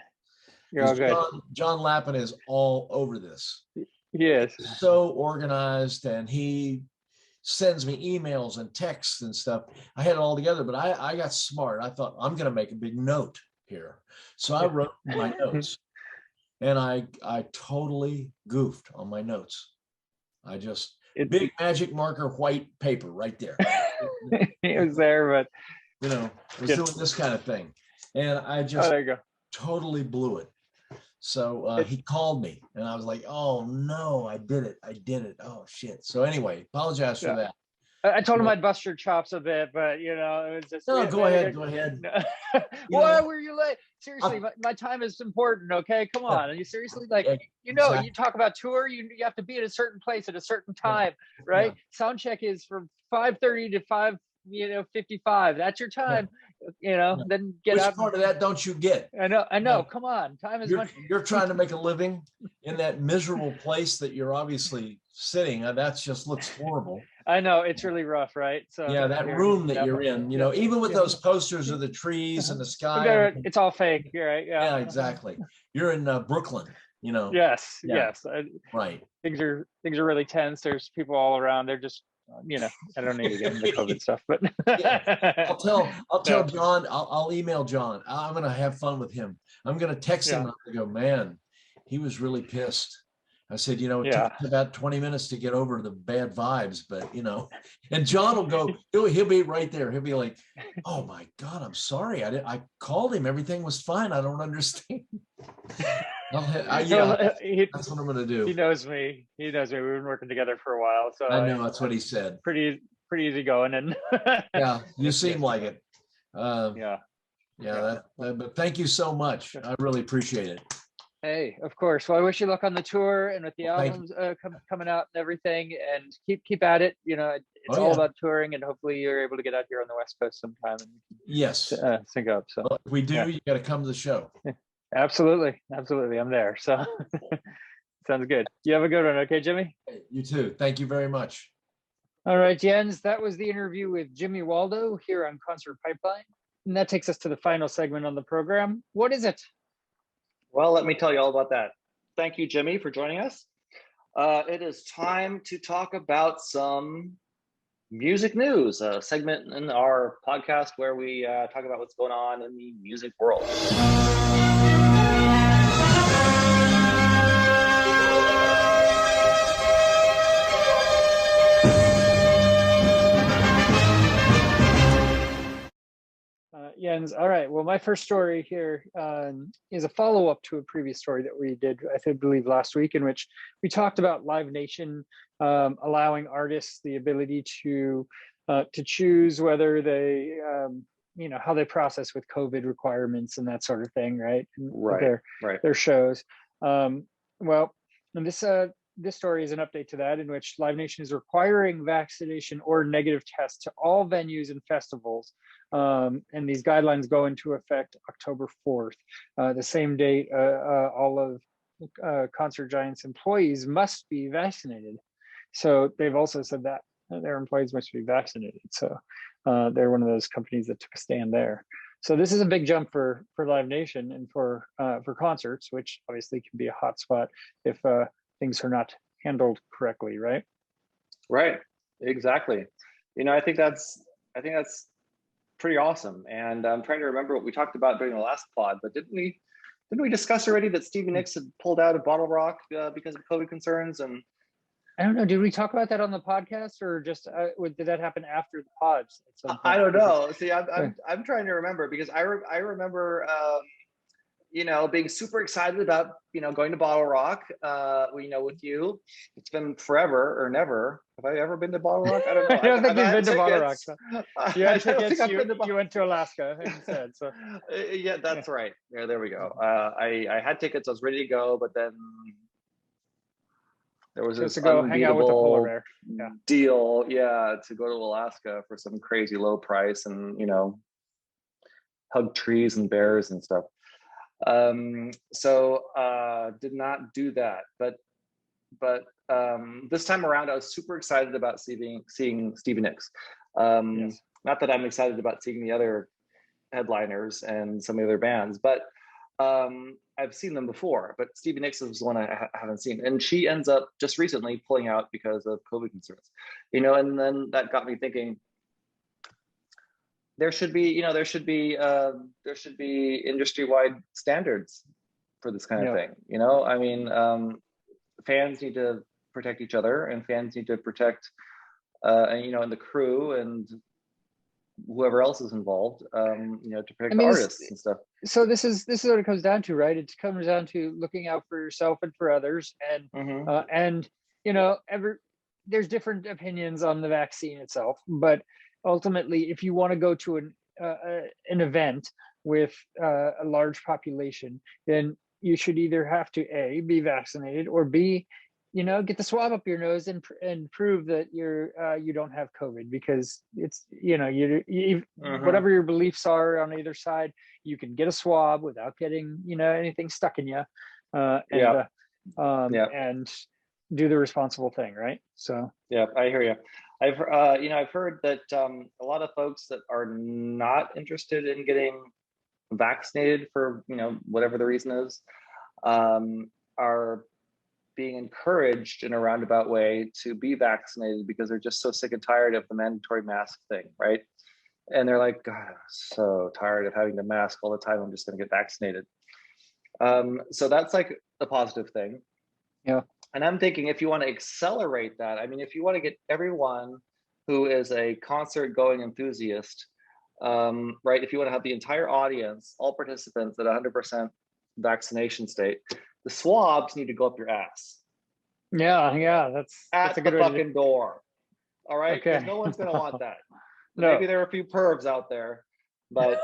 Speaker 1: You're all good.
Speaker 3: John Lappin is all over this.
Speaker 1: Yes.
Speaker 3: So organized, and he sends me emails and texts and stuff. I had it all together, but I got smart. I thought, I'm going to make a big note here. So I wrote my notes, and I totally goofed on my notes. I just, big magic marker, white paper right there.
Speaker 1: It was there, but
Speaker 3: was doing this kind of thing. And I just totally blew it. So he called me, and I was like, "Oh no, I did it. Oh shit." So anyway, apologize for that.
Speaker 1: I told him I'd bust your chops a bit, but it was just.
Speaker 3: No, go ahead.
Speaker 1: Why were you late? Seriously, my time is important. Okay, come on. Are you seriously you talk about tour. You have to be at a certain place at a certain time, right? Yeah. Sound check is from 5:30 to 5:55. That's your time. Then get
Speaker 3: Which
Speaker 1: out.
Speaker 3: Which part of that don't you get?
Speaker 1: I know. Come on, time is.
Speaker 3: You're trying to make a living in that miserable place that you're obviously sitting. That just looks horrible.
Speaker 1: I know, it's really rough, right? So
Speaker 3: yeah, that room that you're in, even with those posters of the trees and the sky.
Speaker 1: It's all fake, right?
Speaker 3: Yeah, exactly. You're in Brooklyn,
Speaker 1: Yes.
Speaker 3: Right.
Speaker 1: Things are really tense. There's people all around. They're just, I don't need to get into COVID stuff, but
Speaker 3: I'll tell John. I'll email John. I'm gonna have fun with him. I'm gonna text him and go, man, he was really pissed. I said, you know, it
Speaker 1: Yeah.
Speaker 3: took about 20 minutes to get over the bad vibes, but you know, and John will go, he'll be right there. He'll be like, oh my God, I'm sorry. I called him. Everything was fine. I don't understand. Yeah, that's what I'm going to do.
Speaker 1: He knows me. He knows me. We've been working together for a while. So
Speaker 3: I know that's what he said.
Speaker 1: Pretty easy going. And
Speaker 3: yeah, you seem like it.
Speaker 1: Yeah.
Speaker 3: But thank you so much. I really appreciate it.
Speaker 1: Hey, of course. Well, I wish you luck on the tour and with the albums coming out and everything, and keep at it. You know, it's all about touring, and hopefully you're able to get out here on the West Coast sometime and
Speaker 3: yes,
Speaker 1: sync up. So
Speaker 3: well, if we do, you got to come to the show.
Speaker 1: Absolutely. I'm there. So sounds good. You have a good one. Okay, Jimmy?
Speaker 3: You too. Thank you very much.
Speaker 1: All right, Jens, that was the interview with Jimmy Waldo here on Concert Pipeline. And that takes us to the final segment on the program. What is it?
Speaker 2: Well, let me tell you all about that. Thank you, Jimmy, for joining us. It is time to talk about some music news, a segment in our podcast where we talk about what's going on in the music world.
Speaker 1: Jens, all right. Well, my first story here is a follow-up to a previous story that we did, I believe, last week, in which we talked about Live Nation allowing artists the ability to choose whether they, how they process with COVID requirements and that sort of thing, right? Their shows. Well, and this story is an update to that, in which Live Nation is requiring vaccination or negative tests to all venues and festivals. And these guidelines go into effect October 4th. The same date, all of Concert Giant's employees must be vaccinated. So they've also said that their employees must be vaccinated. So they're one of those companies that took a stand there. So this is a big jump for Live Nation and for concerts, which obviously can be a hot spot if things are not handled correctly, right?
Speaker 2: Right, exactly. You know, I think that's pretty awesome. And I'm trying to remember what we talked about during the last pod, but didn't we discuss already that Stevie Nicks had pulled out of Bottle Rock because of COVID concerns? And
Speaker 1: I don't know, did we talk about that on the podcast, or just did that happen after the pods?
Speaker 2: I don't know. See, I'm trying to remember, because I remember being super excited about going to Bottle Rock. With you, it's been forever or never. Have I ever been to Bottle Rock? I don't know.
Speaker 1: I don't think you've been to Bottle Rock. So. You had tickets. You went to Alaska instead. So
Speaker 2: yeah, that's right. Yeah, there we go. I had tickets. I was ready to go, but then there was this
Speaker 1: to go hang out with the polar bear
Speaker 2: deal. Yeah, to go to Alaska for some crazy low price and hug trees and bears and stuff. So did not do that, but this time around I was super excited about seeing Stevie Nicks.
Speaker 1: Yes.
Speaker 2: Not that I'm excited about seeing the other headliners and some of the other bands, but I've seen them before, but Stevie Nicks is one I haven't seen, and she ends up just recently pulling out because of COVID concerns, and then that got me thinking, there should be industry-wide standards for this kind of thing. I mean, fans need to protect each other, and fans need to protect, and the crew and whoever else is involved, to protect the artists and stuff.
Speaker 1: So this is what it comes down to, right? It comes down to looking out for yourself and for others, and there's different opinions on the vaccine itself, but ultimately, if you want to go to an event with a large population, then you should either have to A, be vaccinated, or B, get the swab up your nose and prove that you don't have COVID, because it's whatever your beliefs are on either side, you can get a swab without getting anything stuck in you, and do the responsible thing, right? So
Speaker 2: yeah, I hear you. I've heard that a lot of folks that are not interested in getting vaccinated for whatever the reason is, are being encouraged in a roundabout way to be vaccinated because they're just so sick and tired of the mandatory mask thing, right? And they're like, God, I'm so tired of having to mask all the time. I'm just going to get vaccinated. So that's like a positive thing.
Speaker 1: Yeah.
Speaker 2: And I'm thinking, if you want to accelerate that, I mean, if you want to get everyone who is a concert going enthusiast, right? If you want to have the entire audience, all participants at 100% vaccination state, the swabs need to go up your ass.
Speaker 1: Yeah, that's a good
Speaker 2: the
Speaker 1: way
Speaker 2: fucking door. All right,
Speaker 1: Okay.
Speaker 2: because no one's gonna want that.
Speaker 1: No.
Speaker 2: Maybe there are a few pervs out there, but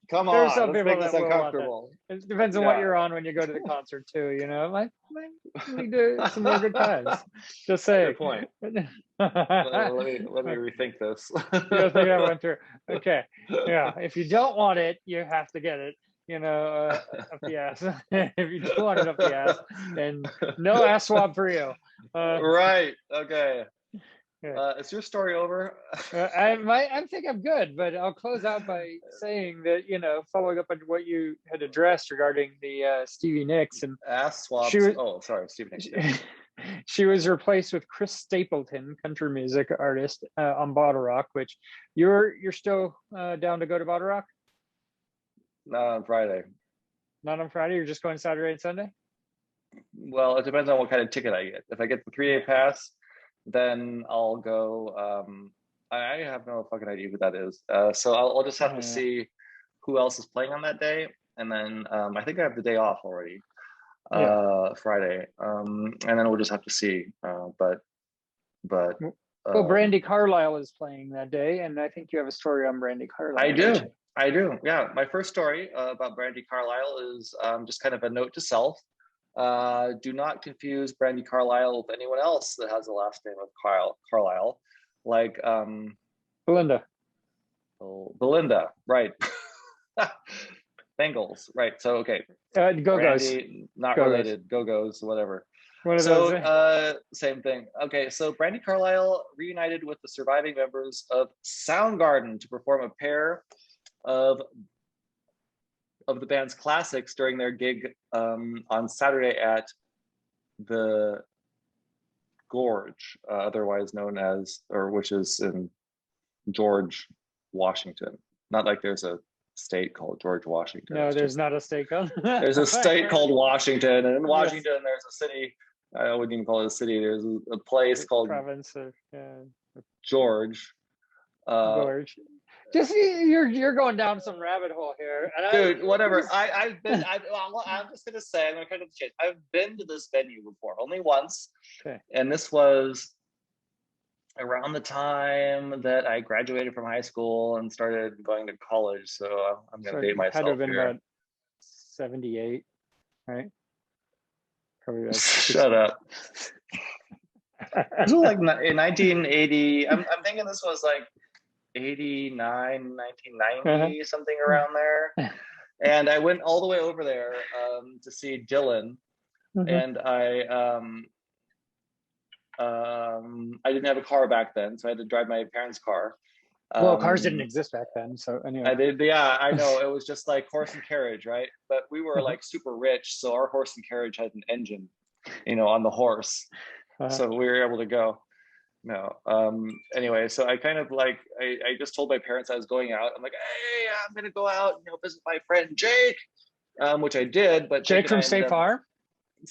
Speaker 2: come
Speaker 1: There are
Speaker 2: on,
Speaker 1: some
Speaker 2: let's
Speaker 1: people
Speaker 2: make this
Speaker 1: that will want that.
Speaker 2: uncomfortable.
Speaker 1: It depends on what you're on when you go to the concert too. You know, might lead to some more good times. Just saying.
Speaker 2: Good point. let me rethink this.
Speaker 1: You think I went through. Okay, yeah. If you don't want it, you have to get it. You know, up the ass. If you do want it up the ass, then no ass swab for you.
Speaker 2: Right. Okay.
Speaker 1: Yeah.
Speaker 2: Is your story over?
Speaker 1: I think I'm good, but I'll close out by saying that, you know, following up on what you had addressed regarding the Stevie Nicks and
Speaker 2: ass swabs. Stevie Nicks.
Speaker 1: She was replaced with Chris Stapleton, country music artist, on Bottle Rock. Which you're still down to go to Bottle Rock?
Speaker 2: Not on Friday.
Speaker 1: Not on Friday. You're just going Saturday and Sunday.
Speaker 2: Well, it depends on what kind of ticket I get. If I get the 3-day pass, then I'll go. I have no fucking idea who that is. So I'll just have to see who else is playing on that day, and then I think I have the day off already, Friday, and then we'll just have to see. But
Speaker 1: well, Brandy Carlisle is playing that day, and I think you have a story on Brandy Carlisle.
Speaker 2: I do. Yeah, my first story about Brandy Carlisle is just kind of a note to self. Do not confuse Brandy Carlisle with anyone else that has the last name of Carlisle, like
Speaker 1: Belinda.
Speaker 2: Oh, Belinda, right? Bengals, right? So okay,
Speaker 1: Go-Go's,
Speaker 2: not
Speaker 1: Go-Go's.
Speaker 2: Related. Go-Go's, whatever.
Speaker 1: So
Speaker 2: same thing. Okay, so Brandy Carlisle reunited with the surviving members of Soundgarden to perform a pair of the band's classics during their gig on Saturday at the Gorge, otherwise known as, or which is in George, Washington. Not like there's a state called George Washington.
Speaker 1: No, there's not a state called.
Speaker 2: There's a state called Washington, and in Washington there's a city. I wouldn't even call it a city. There's a place called
Speaker 1: province of
Speaker 2: George.
Speaker 1: George. Just you're going down some rabbit hole here, and
Speaker 2: dude. Whatever. I'm just gonna say, I'm gonna cut to the chase. I've been to this venue before, only once, and this was around the time that I graduated from high school and started going to college. So I'm gonna date myself.
Speaker 1: Had to have been
Speaker 2: here.
Speaker 1: about 78, right? Probably about
Speaker 2: Shut up. This was like in 1980. I'm thinking this was like 89, 1990, something around there. And I went all the way over there to see Dylan, and I didn't have a car back then, so I had to drive my parents' car.
Speaker 1: Well, cars didn't exist back then, so anyway.
Speaker 2: I did, yeah, I know. It was just like horse and carriage, right? But we were like super rich, so our horse and carriage had an engine, you know, on the horse, so we were able to go. No. Anyway, so I kind of like I just told my parents I was going out. I'm like, hey, I'm gonna go out, you know, visit my friend Jake, which I did. But
Speaker 1: Jake from State Farm.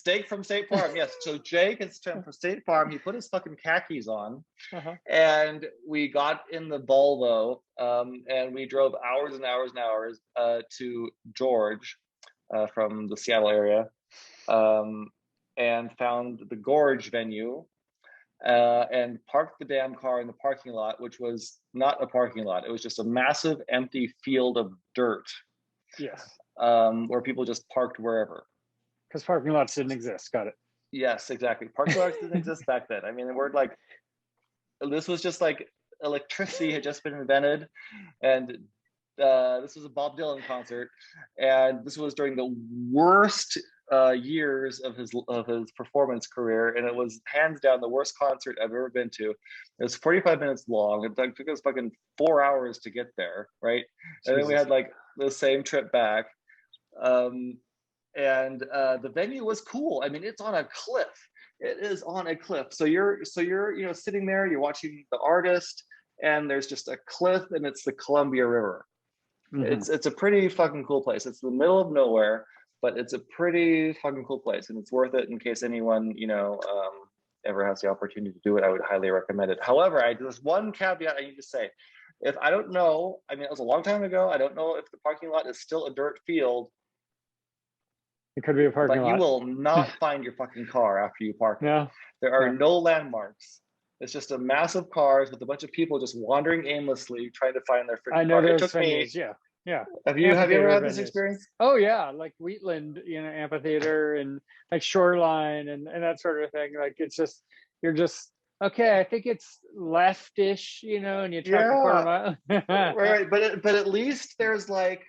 Speaker 2: Jake from State Farm, yes. So Jake is from State Farm. He put his fucking khakis on, and we got in the Volvo, and we drove hours and hours and hours to George from the Seattle area, and found the Gorge venue. And parked the damn car in the parking lot, which was not a parking lot. It was just a massive empty field of dirt.
Speaker 1: Yes.
Speaker 2: Where people just parked wherever.
Speaker 1: Because parking lots didn't exist. Got it.
Speaker 2: Yes, exactly. Parking lots didn't exist back then. I mean, this was just like electricity had just been invented, and this was a Bob Dylan concert, and this was during the worst years of his performance career, and it was hands down the worst concert I've ever been to. It was 45 minutes long. It took us fucking 4 hours to get there, right? Jesus. And then we had like the same trip back, and the venue was cool. I mean, it's on a cliff. It is on a cliff. So you're you know, sitting there, you're watching the artist, and there's just a cliff, and it's the Columbia River. It's a pretty fucking cool place. It's the middle of nowhere. but it's a pretty fucking cool place, and it's worth it in case anyone, ever has the opportunity to do it. I would highly recommend it. However, there's one caveat I need to say. If I don't know, I mean, it was a long time ago. I don't know if the parking lot is still a dirt field.
Speaker 1: It could be a parking lot.
Speaker 2: But you will not find your fucking car after you park it.
Speaker 1: Yeah.
Speaker 2: There are no landmarks. It's just a mass of cars with a bunch of people just wandering aimlessly trying to find their freaking
Speaker 1: I know
Speaker 2: car. It
Speaker 1: those
Speaker 2: took
Speaker 1: venues,
Speaker 2: me.
Speaker 1: yeah.
Speaker 2: Have you ever had this experience?
Speaker 1: Oh yeah, like Wheatland, amphitheater and like Shoreline and that sort of thing. Like it's just you're just okay. I think it's leftish, and you track a quarter mile.
Speaker 2: Right, but at least there's like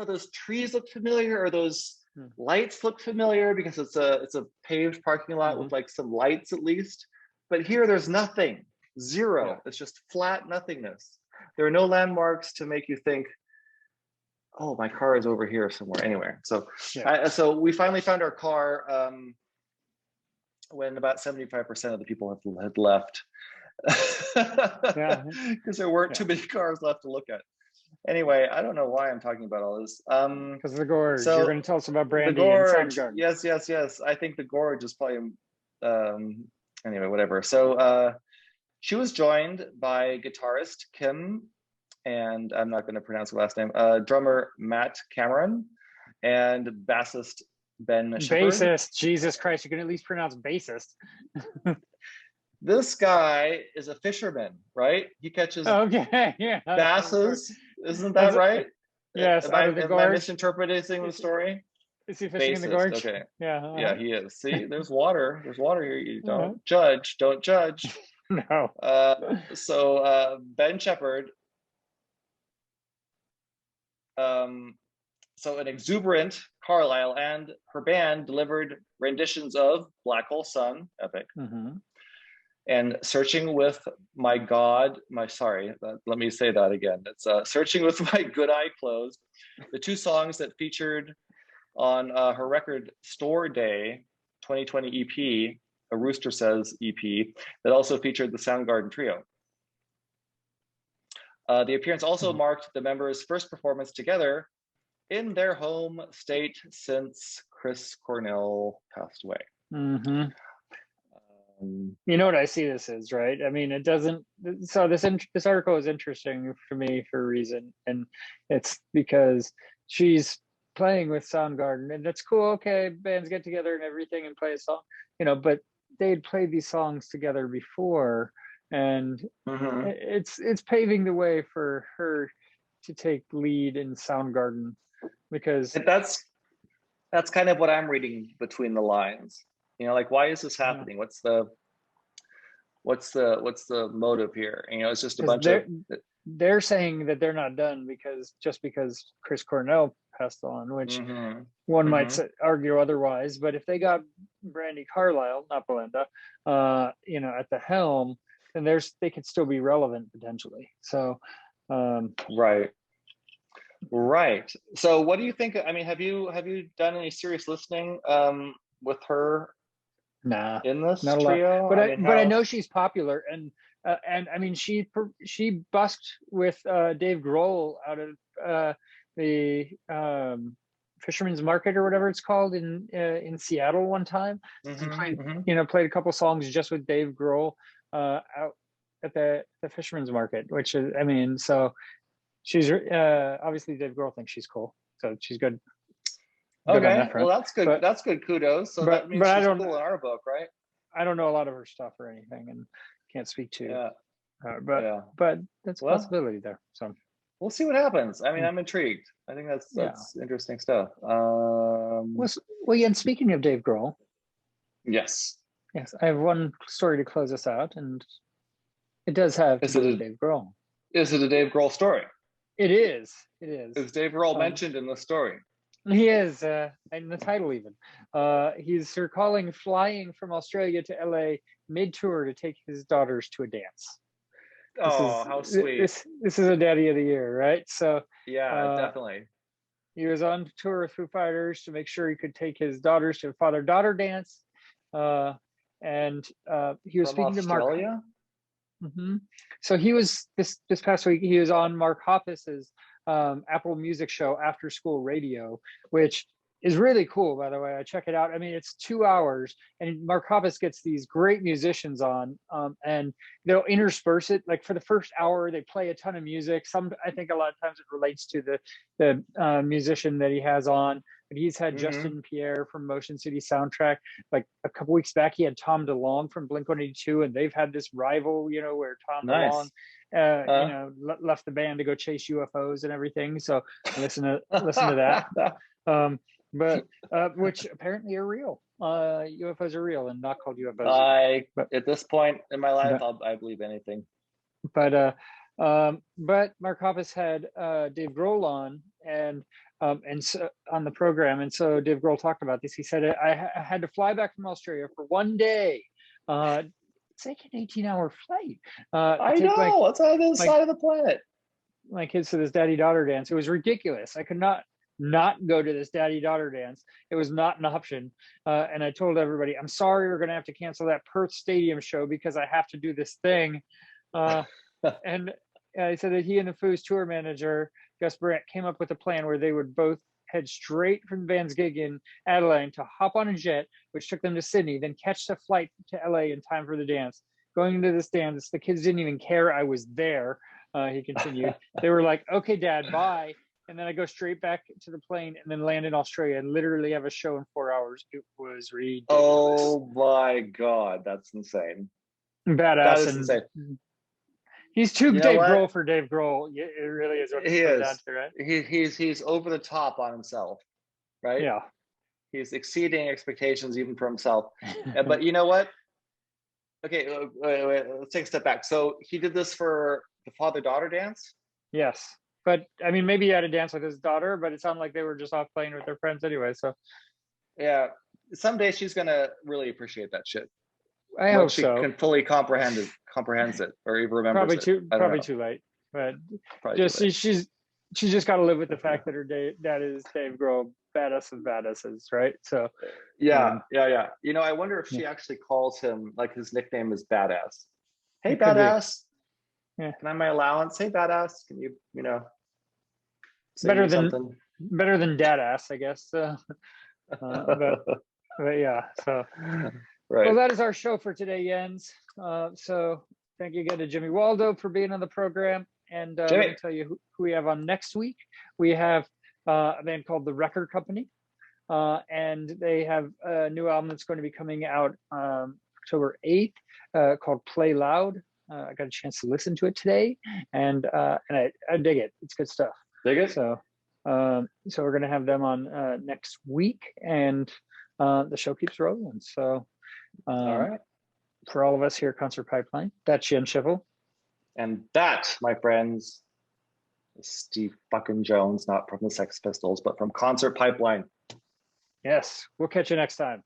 Speaker 2: those trees look familiar, or those lights look familiar because it's a paved parking lot with like some lights at least. But here there's nothing, zero. Yeah. It's just flat nothingness. There are no landmarks to make you think, oh, my car is over here somewhere. Anyway, so so we finally found our car when about 75% of the people had left. Because there weren't too many cars left to look at. Anyway, I don't know why I'm talking about all this.
Speaker 1: Because of the gorge.
Speaker 2: So
Speaker 1: you're going to tell us about Brandy
Speaker 2: the gorge,
Speaker 1: and Soundgarden.
Speaker 2: Yes. I think the gorge is probably anyway, whatever. So she was joined by guitarist Kim, and I'm not going to pronounce the last name, drummer Matt Cameron, and bassist Ben Shepherd.
Speaker 1: Bassist, Jesus Christ, you can at least pronounce bassist.
Speaker 2: This guy is a fisherman, right? He catches basses. Isn't that right?
Speaker 1: Yes.
Speaker 2: Am I misinterpreting the story?
Speaker 1: Is he fishing in the gorge?
Speaker 2: Okay.
Speaker 1: Yeah.
Speaker 2: Yeah, he is. See, there's water. There's water here. You don't judge. Don't judge.
Speaker 1: No.
Speaker 2: So Ben Shepherd. So an exuberant Carlisle and her band delivered renditions of Black Hole Sun, epic, and Searching with My God, let me say that again. It's Searching with My Good Eye Closed, the two songs that featured on her record Store Day 2020 EP, a Rooster Says EP, that also featured the Soundgarden trio. The appearance also marked the members' first performance together in their home state since Chris Cornell passed away.
Speaker 1: You know what I see this as, right? I mean, it doesn't. So this article is interesting for me for a reason, and it's because she's playing with Soundgarden, and that's cool. Okay, bands get together and everything and play a song, but they'd played these songs together before, and it's paving the way for her to take lead in Soundgarden, because
Speaker 2: that's kind of what I'm reading between the lines. Like, why is this happening? What's the motive here? It's just a bunch of.
Speaker 1: They're saying that they're not done because Chris Cornell passed on, which one might argue otherwise. But if they got Brandy Carlisle, not Belinda, at the helm, then they could still be relevant potentially. So,
Speaker 2: right. So, what do you think? I mean, have you done any serious listening with her?
Speaker 1: Nah,
Speaker 2: in this
Speaker 1: not
Speaker 2: trio?
Speaker 1: a lot. But I know she's popular, and I mean she busked with Dave Grohl out of the Fisherman's Market or whatever it's called in Seattle one time. Played a couple songs just with Dave Grohl out at the Fisherman's Market, which is, I mean, so she's obviously Dave Grohl thinks she's cool, so she's good.
Speaker 2: Okay, well that's good. That's good kudos. So that means she's cool in our book, right?
Speaker 1: I don't know a lot of her stuff or anything, and can't speak to. But that's a possibility there. So
Speaker 2: we'll see what happens. I mean, I'm intrigued. I think that's interesting stuff.
Speaker 1: And speaking of Dave Grohl,
Speaker 2: yes,
Speaker 1: I have one story to close us out, and it does have to do with Dave Grohl.
Speaker 2: Is it a Dave Grohl story?
Speaker 1: It is.
Speaker 2: Is Dave Grohl mentioned in the story?
Speaker 1: He is, in the title even. He's flying from Australia to LA mid-tour to take his daughters to a dance.
Speaker 2: How sweet.
Speaker 1: This is a daddy of the year, right? So
Speaker 2: yeah, definitely.
Speaker 1: He was on tour with Foo Fighters to make sure he could take his daughters to a father-daughter dance. And he was speaking
Speaker 2: Australia?
Speaker 1: to Mark. So he was, this past week, he was on Mark Hoppus's Apple Music show, After School Radio, which is really cool, by the way. I check it out. I mean, it's 2 hours, and Mark Hoppus gets these great musicians on, and they'll intersperse it. Like for the first hour, they play a ton of music. I think a lot of times it relates to the musician that he has on. But he's had Justin Pierre from Motion City Soundtrack. Like a couple weeks back, he had Tom DeLonge from Blink-182, and they've had this rival, where Tom DeLonge, left the band to go chase UFOs and everything. So listen to that. But which apparently are real. UFOs are real and not called UFOs.
Speaker 2: At this point in my life, I believe anything.
Speaker 1: But Mark Hoppus had Dave Grohl on, and so on the program, and so Dave Grohl talked about this. He said, I had to fly back from Australia for one day. It's like an 18-hour flight.
Speaker 2: I know, it's on the other side of the planet.
Speaker 1: My kids to this daddy-daughter dance. It was ridiculous. I could not go to this daddy-daughter dance. It was not an option. And I told everybody, I'm sorry, we're going to have to cancel that Perth Stadium show because I have to do this thing. And I said that he and the Foo's tour manager, Gus Brett, came up with a plan where they would both head straight from the band's gig in Adelaide to hop on a jet, which took them to Sydney, then catch the flight to LA in time for the dance. Going into this dance, the kids didn't even care I was there. He continued. They were like, okay, Dad, bye. And then I go straight back to the plane and then land in Australia and literally have a show in 4 hours. It was ridiculous.
Speaker 2: Oh my God, that's insane.
Speaker 1: Badass.
Speaker 2: That is insane.
Speaker 1: He's too Dave Grohl for Dave Grohl. It really is what
Speaker 2: he is.
Speaker 1: Down to, right?
Speaker 2: He's over the top on himself, right?
Speaker 1: Yeah.
Speaker 2: He's exceeding expectations even for himself. But you know what? Okay, wait, let's take a step back. So he did this for the father-daughter dance?
Speaker 1: Yes. But I mean, maybe he had a dance with his daughter, but it sounded like they were just off playing with their friends anyway. So,
Speaker 2: yeah, someday she's gonna really appreciate that shit.
Speaker 1: I hope so.
Speaker 2: She can fully comprehends it, or even remembers
Speaker 1: Probably too late. But she's just got to live with the fact that her dad is Dave Grohl, badass of badasses, right? So,
Speaker 2: yeah. I wonder if she actually calls him, like, his nickname is Badass. Hey, Badass. Yeah. Can I have my allowance? Hey, Badass. Can you
Speaker 1: better than Dadass, I guess. But yeah, so right. Well, that is our show for today, Jens. So thank you again to Jimmy Waldo for being on the program. And let me tell you who we have on next week. We have a band called The Record Company, and they have a new album that's going to be coming out October 8th called Play Loud. I got a chance to listen to it today, and I dig it. It's good stuff.
Speaker 2: Dig it.
Speaker 1: So we're gonna have them on next week, and the show keeps rolling. So,
Speaker 2: all right.
Speaker 1: For all of us here at Concert Pipeline, that's Jim Schiffel,
Speaker 2: and that, my friends, is Steve fucking Jones, not from the Sex Pistols, but from Concert Pipeline.
Speaker 1: Yes, we'll catch you next time.